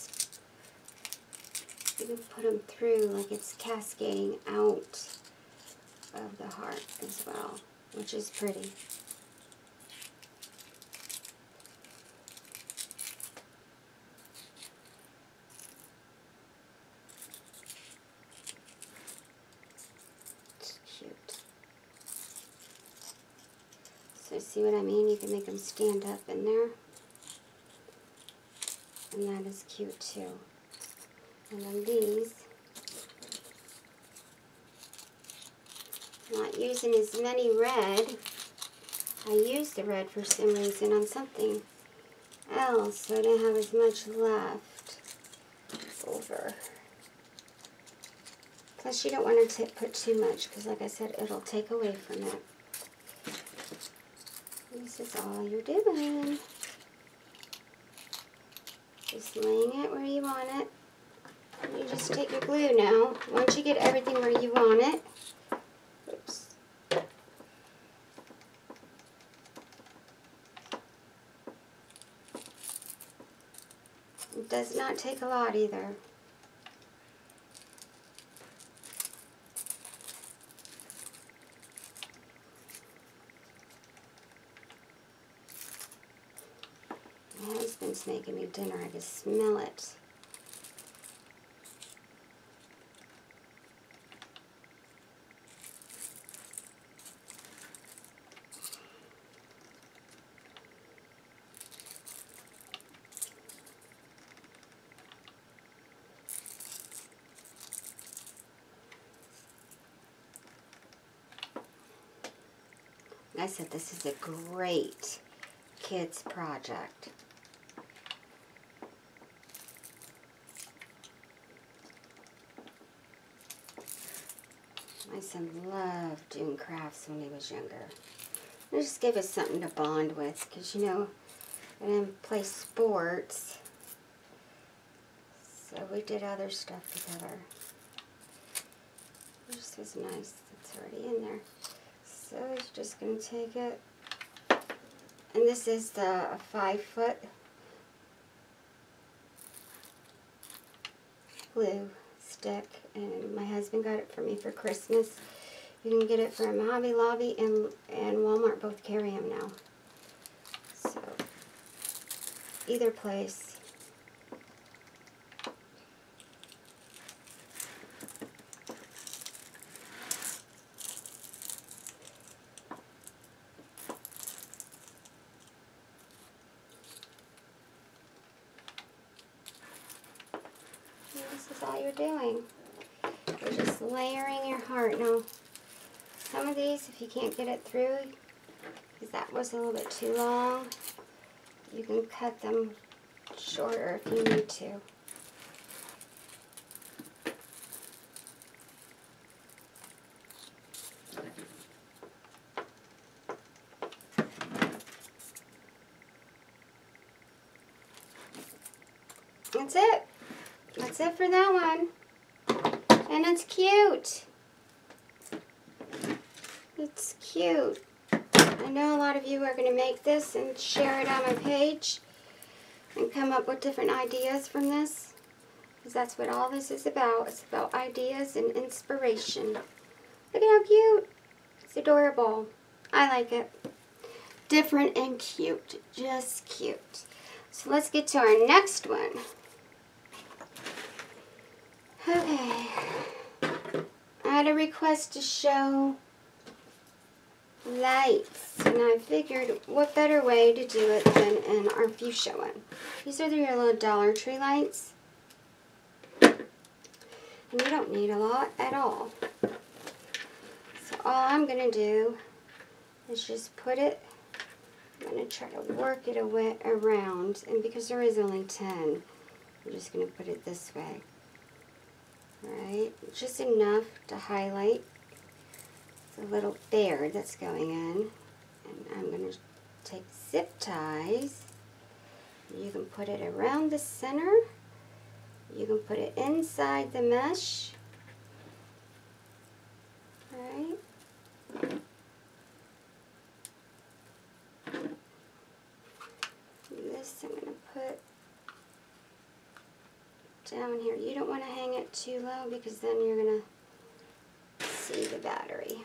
you can put them through like it's cascading out of the heart as well, which is pretty. It's cute. So see what I mean? You can make them stand up in there. And that is cute too. And then these, I'm not using as many red. I used the red for some reason on something else, so I didn't have as much left over. Plus you don't want to put too much because like I said, it'll take away from it. This is all you're doing. Just laying it where you want it. You just take your glue now. Once you get everything where you want it, oops. It does not take a lot either. My husband's making me dinner. I can smell it. I said this is a great kids project. My son loved doing crafts when he was younger. It just gave us something to bond with, because, you know, I didn't play sports, so we did other stuff together. It just was nice. It's already in there. So he's just going to take it, and this is the 5-foot glue stick, and my husband got it for me for Christmas. You can get it from Hobby Lobby and Walmart, both carry them now. So, either place. And this is all you're doing. You're just layering your heart. Now, some of these, if you can't get it through, because that was a little bit too long, you can cut them shorter if you need to. That's it. That's it for that one. And it's cute. It's cute. I know a lot of you are going to make this and share it on my page and come up with different ideas from this, because that's what all this is about. It's about ideas and inspiration. Look at how cute. It's adorable. I like it. Different and cute. Just cute. So let's get to our next one. Okay. I had a request to show lights, and I figured what better way to do it than in our fuchsia one. These are your little Dollar Tree lights, and you don't need a lot at all. So all I'm going to do is just put it, I'm going to try to work it around, and because there is only 10, I'm just going to put it this way. Alright, just enough to highlight the little bear that's going in. And I'm going to take zip ties. You can put it around the center. You can put it inside the mesh. Alright. This I'm going to put down here. You don't want to hang it too low, because then you're going to see the battery.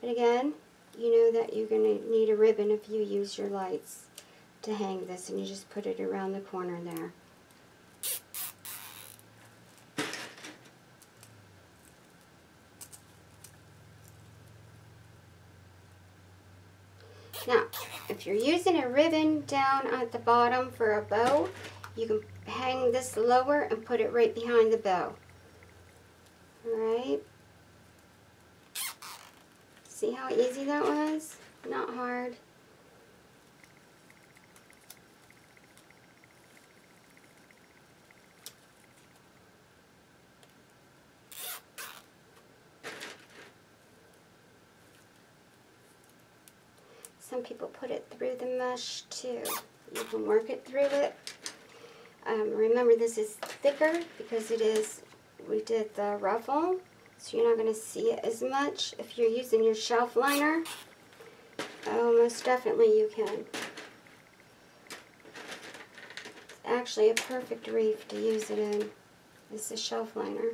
But again, you know that you're going to need a ribbon if you use your lights to hang this, and you just put it around the corner there. Now, if you're using a ribbon down at the bottom for a bow, you can hang this lower and put it right behind the bow. Alright? See how easy that was? Not hard. Some people put it through the mesh too. You can work it through it. Remember, this is thicker because we did the ruffle, so you're not going to see it as much. If you're using your shelf liner, oh, most definitely you can. It's actually a perfect wreath to use it in. It's a shelf liner.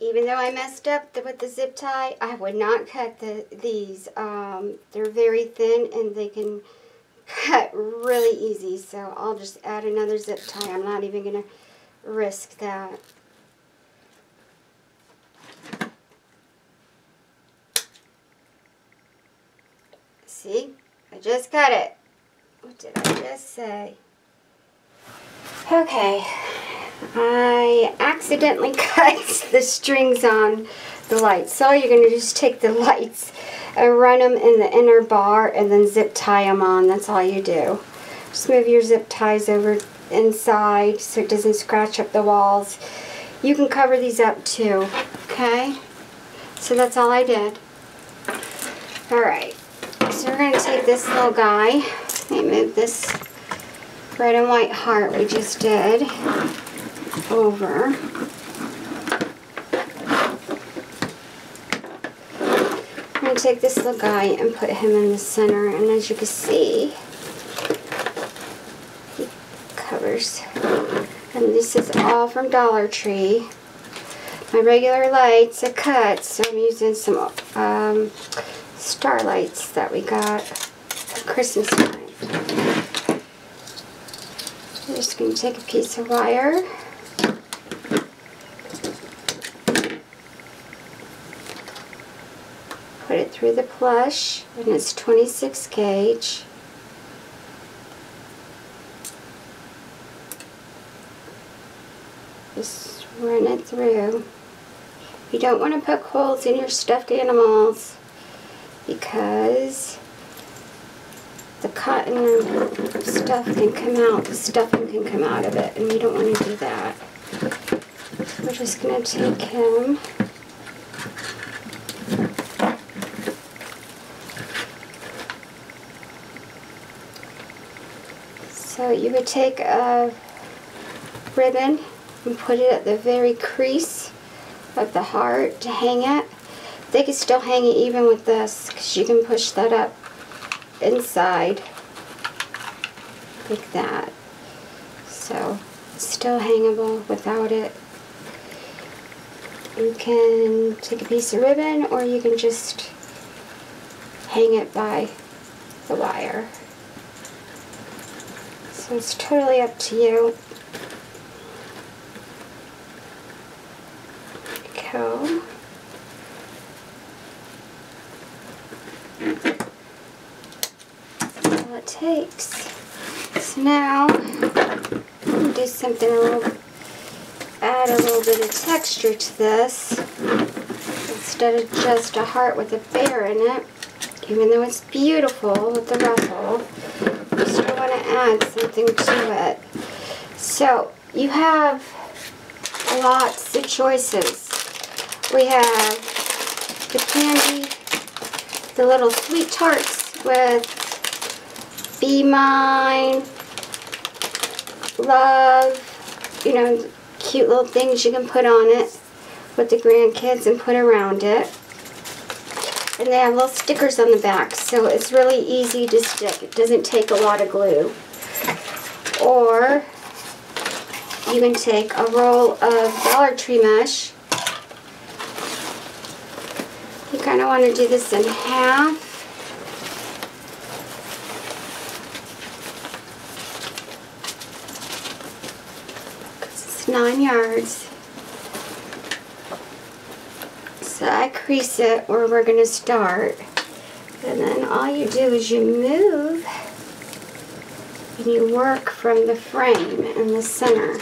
Even though I messed up with the zip tie, I would not cut these. They're very thin and they can cut really easy, so I'll just add another zip tie. I'm not even going to risk that. See? I just cut it. What did I just say? Okay. I accidentally cut the strings on the lights. So you're going to just take the lights and run them in the inner bar and then zip tie them on. That's all you do. Just move your zip ties over inside so it doesn't scratch up the walls. You can cover these up too, okay? So that's all I did. Alright, so we're going to take this little guy. Let me move this red and white heart we just did over. I'm going to take this little guy and put him in the center, and as you can see, he covers. And this is all from Dollar Tree. My regular lights are cut, so I'm using some starlights that we got for Christmas time. I'm just going to take a piece of wire. Put it through the plush, and it's 26 gauge. Just run it through. You don't want to poke holes in your stuffed animals because the cotton and stuff can come out, the stuffing can come out of it, and we don't want to do that. We're just going to take him . So you would take a ribbon and put it at the very crease of the heart to hang it. They can still hang it even with this because you can push that up inside like that. So it's still hangable without it. You can take a piece of ribbon or you can just hang it by the wire. So it's totally up to you. Go. That's all it takes. So now I'm do something add a little bit of texture to this instead of just a heart with a bear in it. Even though it's beautiful with the ruffle, you still want to add something to it. So you have lots of choices. We have the candy, the little sweet tarts with Be Mine, Love, you know, cute little things you can put on it with the grandkids and put around it. And they have little stickers on the back, so it's really easy to stick. It doesn't take a lot of glue. Or you can take a roll of Dollar Tree mesh. You kind of want to do this in half. Because it's 9 yards. So I crease it where we're going to start. And then all you do is you move and you work from the frame in the center.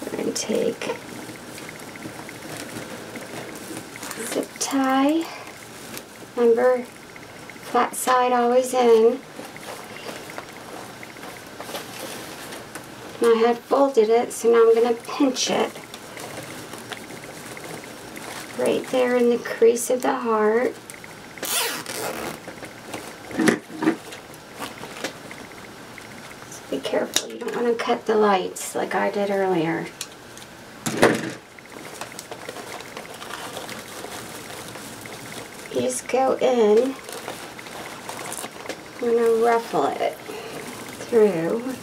We're going to take zip tie. Remember, flat side always in. And I had folded it, so now I'm going to pinch it right there in the crease of the heart. So be careful, you don't want to cut the lights like I did earlier. You just go in, I'm going to ruffle it through.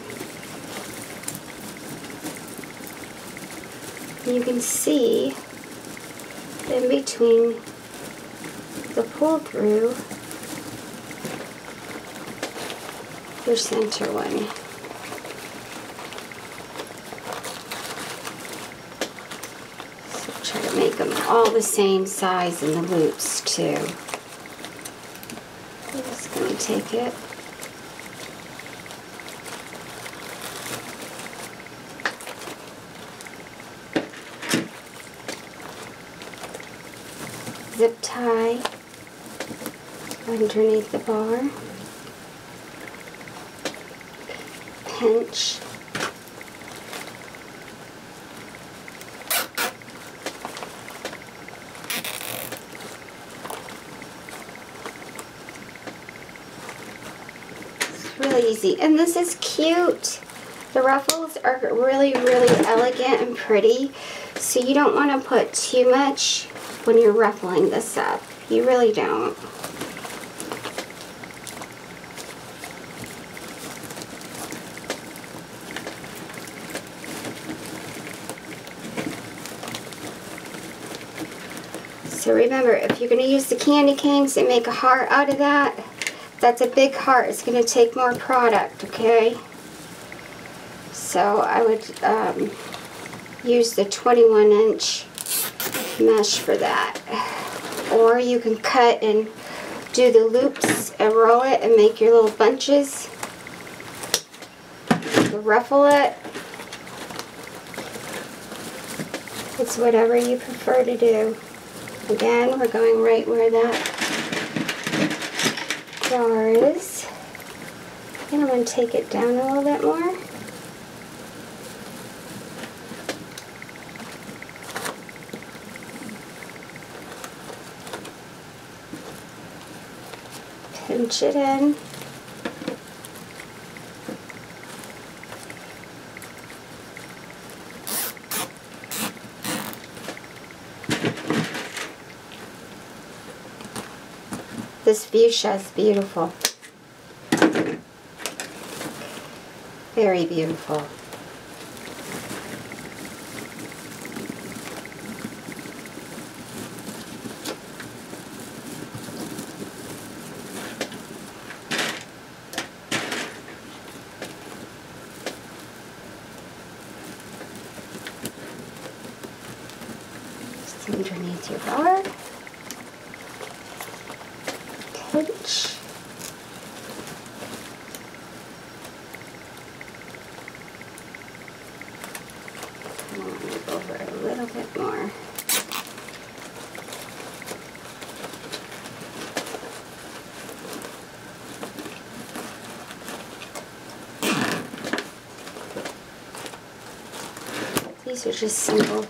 You can see in between the pull through your center one. So try to make them all the same size in the loops too. I'm just going to take it. Zip tie underneath the bar. Pinch. It's really easy, and this is cute. The ruffles are really, really elegant and pretty, so you don't want to put too much when you're ruffling this up. You really don't. So remember, if you're going to use the candy canes and make a heart out of that, that's a big heart. It's going to take more product, okay? So I would use the 21-inch mesh for that. Or you can cut and do the loops and roll it and make your little bunches. Ruffle it. It's whatever you prefer to do. Again, we're going right where that jar is. And I'm going to take it down a little bit more. Pinch it in. This fuchsia is beautiful. Very beautiful. Just underneath your bar. Pinch. Come on, over a little bit more. These are just simple.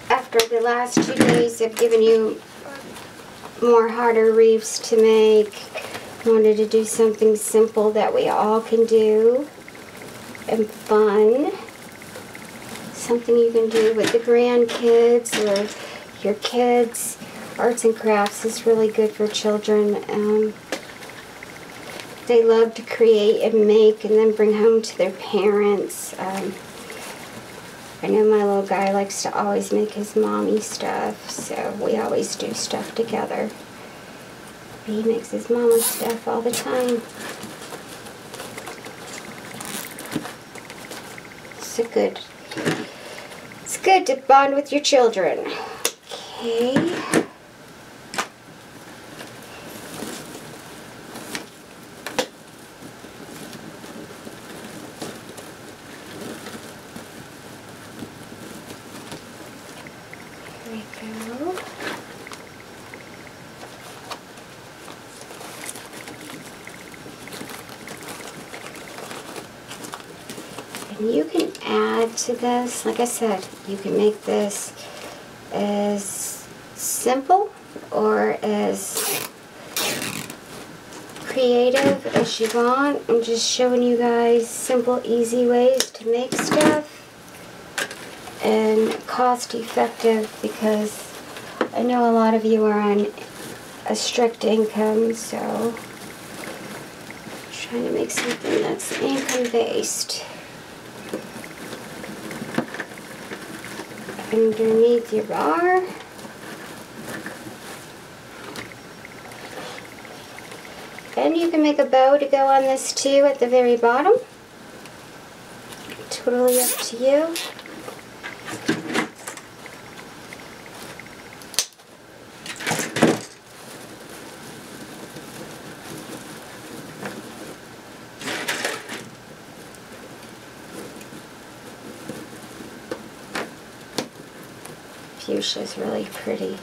After the last 2 days, I've given you more harder wreaths to make. I wanted to do something simple that we all can do and fun. Something you can do with the grandkids or your kids. Arts and crafts is really good for children. They love to create and make and then bring home to their parents. I know my little guy likes to always make his mommy stuff, so we always do stuff together. He makes his mama stuff all the time. It's good to bond with your children. Okay. Go. And you can add to this, like I said, you can make this as simple or as creative as you want. I'm just showing you guys simple, easy ways to make stuff. And cost effective, because I know a lot of you are on a strict income, so I'm trying to make something that's income based. Underneath your bar. And you can make a bow to go on this too at the very bottom. Totally up to you. fuchsia is really pretty.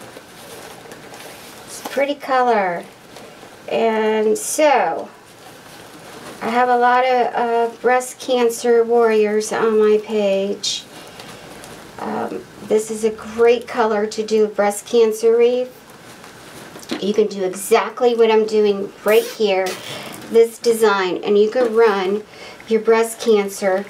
It's a pretty color. And so, I have a lot of breast cancer warriors on my page. This is a great color to do a breast cancer wreath. You can do exactly what I'm doing right here, this design, and you can run your breast cancer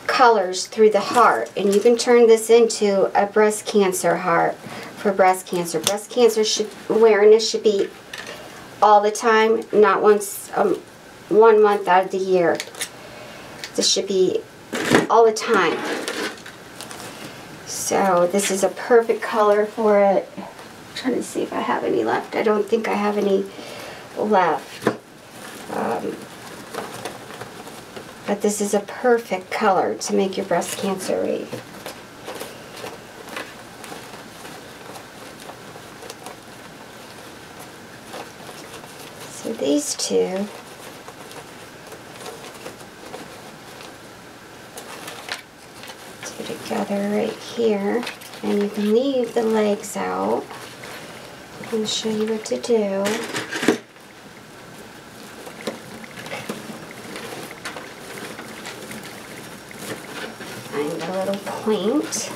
colors through the heart, and you can turn this into a breast cancer heart for breast cancer. Breast cancer awareness should be all the time, not once 1 month out of the year. This should be all the time. So this is a perfect color for it. I'm trying to see if I have any left. I don't think I have any left. But this is a perfect color to make your breast cancer wreath. So these two together right here, and you can leave the legs out. I'll show you what to do. Find a little point.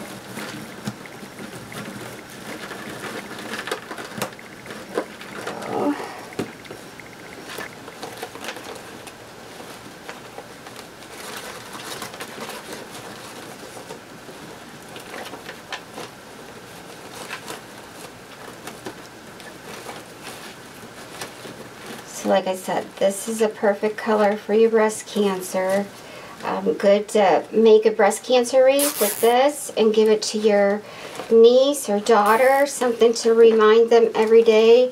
So like I said, this is a perfect color for your breast cancer. Good to make a breast cancer wreath with this and give it to your niece or daughter, something to remind them every day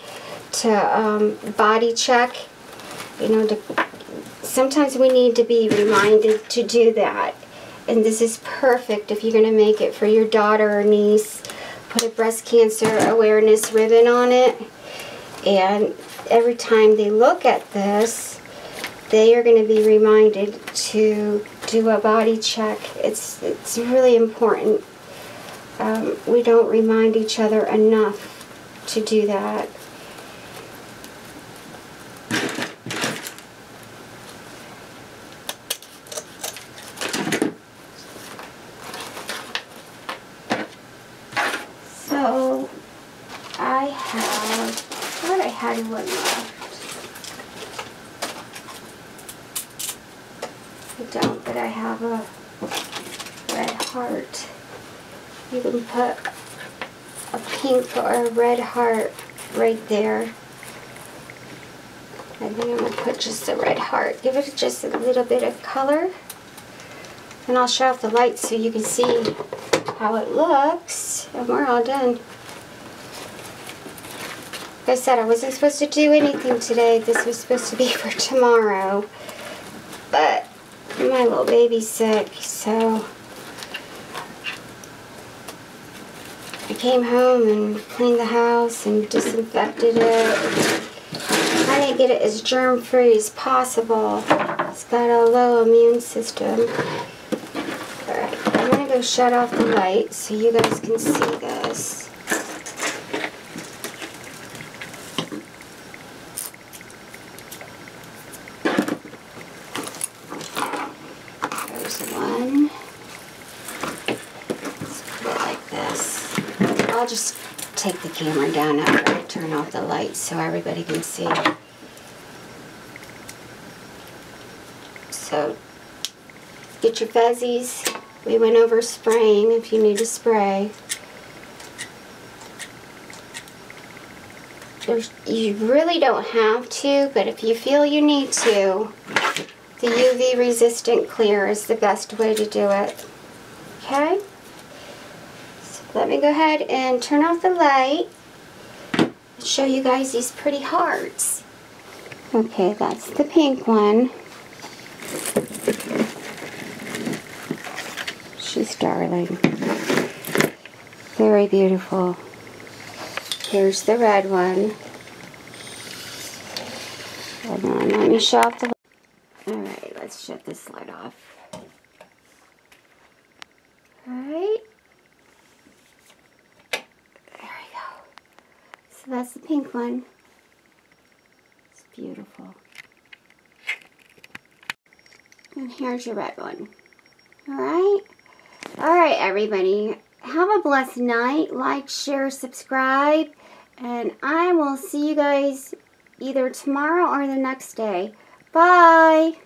to body check. You know, sometimes we need to be reminded to do that. And this is perfect if you're going to make it for your daughter or niece. Put a breast cancer awareness ribbon on it, and every time they look at this, they are going to be reminded to do a body check. It's really important. We don't remind each other enough to do that. So I thought I had one left. I don't, but I have a red heart. You can put a pink or a red heart right there. I think I'm going to put just a red heart. Give it just a little bit of color. And I'll shut off the lights so you can see how it looks. And we're all done. Like I said, I wasn't supposed to do anything today. This was supposed to be for tomorrow. But my little baby's sick, so I came home and cleaned the house and disinfected it. I didn't get it as germ-free as possible. It's got a low immune system. Alright, I'm going to go shut off the light so you guys can see this. There's one. Let's put it like this. I'll just take the camera down after I turn off the lights so everybody can see. So, get your fezzies. We went over spraying if you need to spray. You really don't have to, but if you feel you need to, the UV resistant clear is the best way to do it. Okay? So let me go ahead and turn off the light and show you guys these pretty hearts. Okay, that's the pink one. She's darling. Very beautiful. Here's the red one. Hold on, let me shut off the light. Alright, let's shut this light off. Alright. So that's the pink one. It's beautiful. And here's your red one. Alright? Alright, everybody. Have a blessed night. Like, share, subscribe. And I will see you guys either tomorrow or the next day. Bye!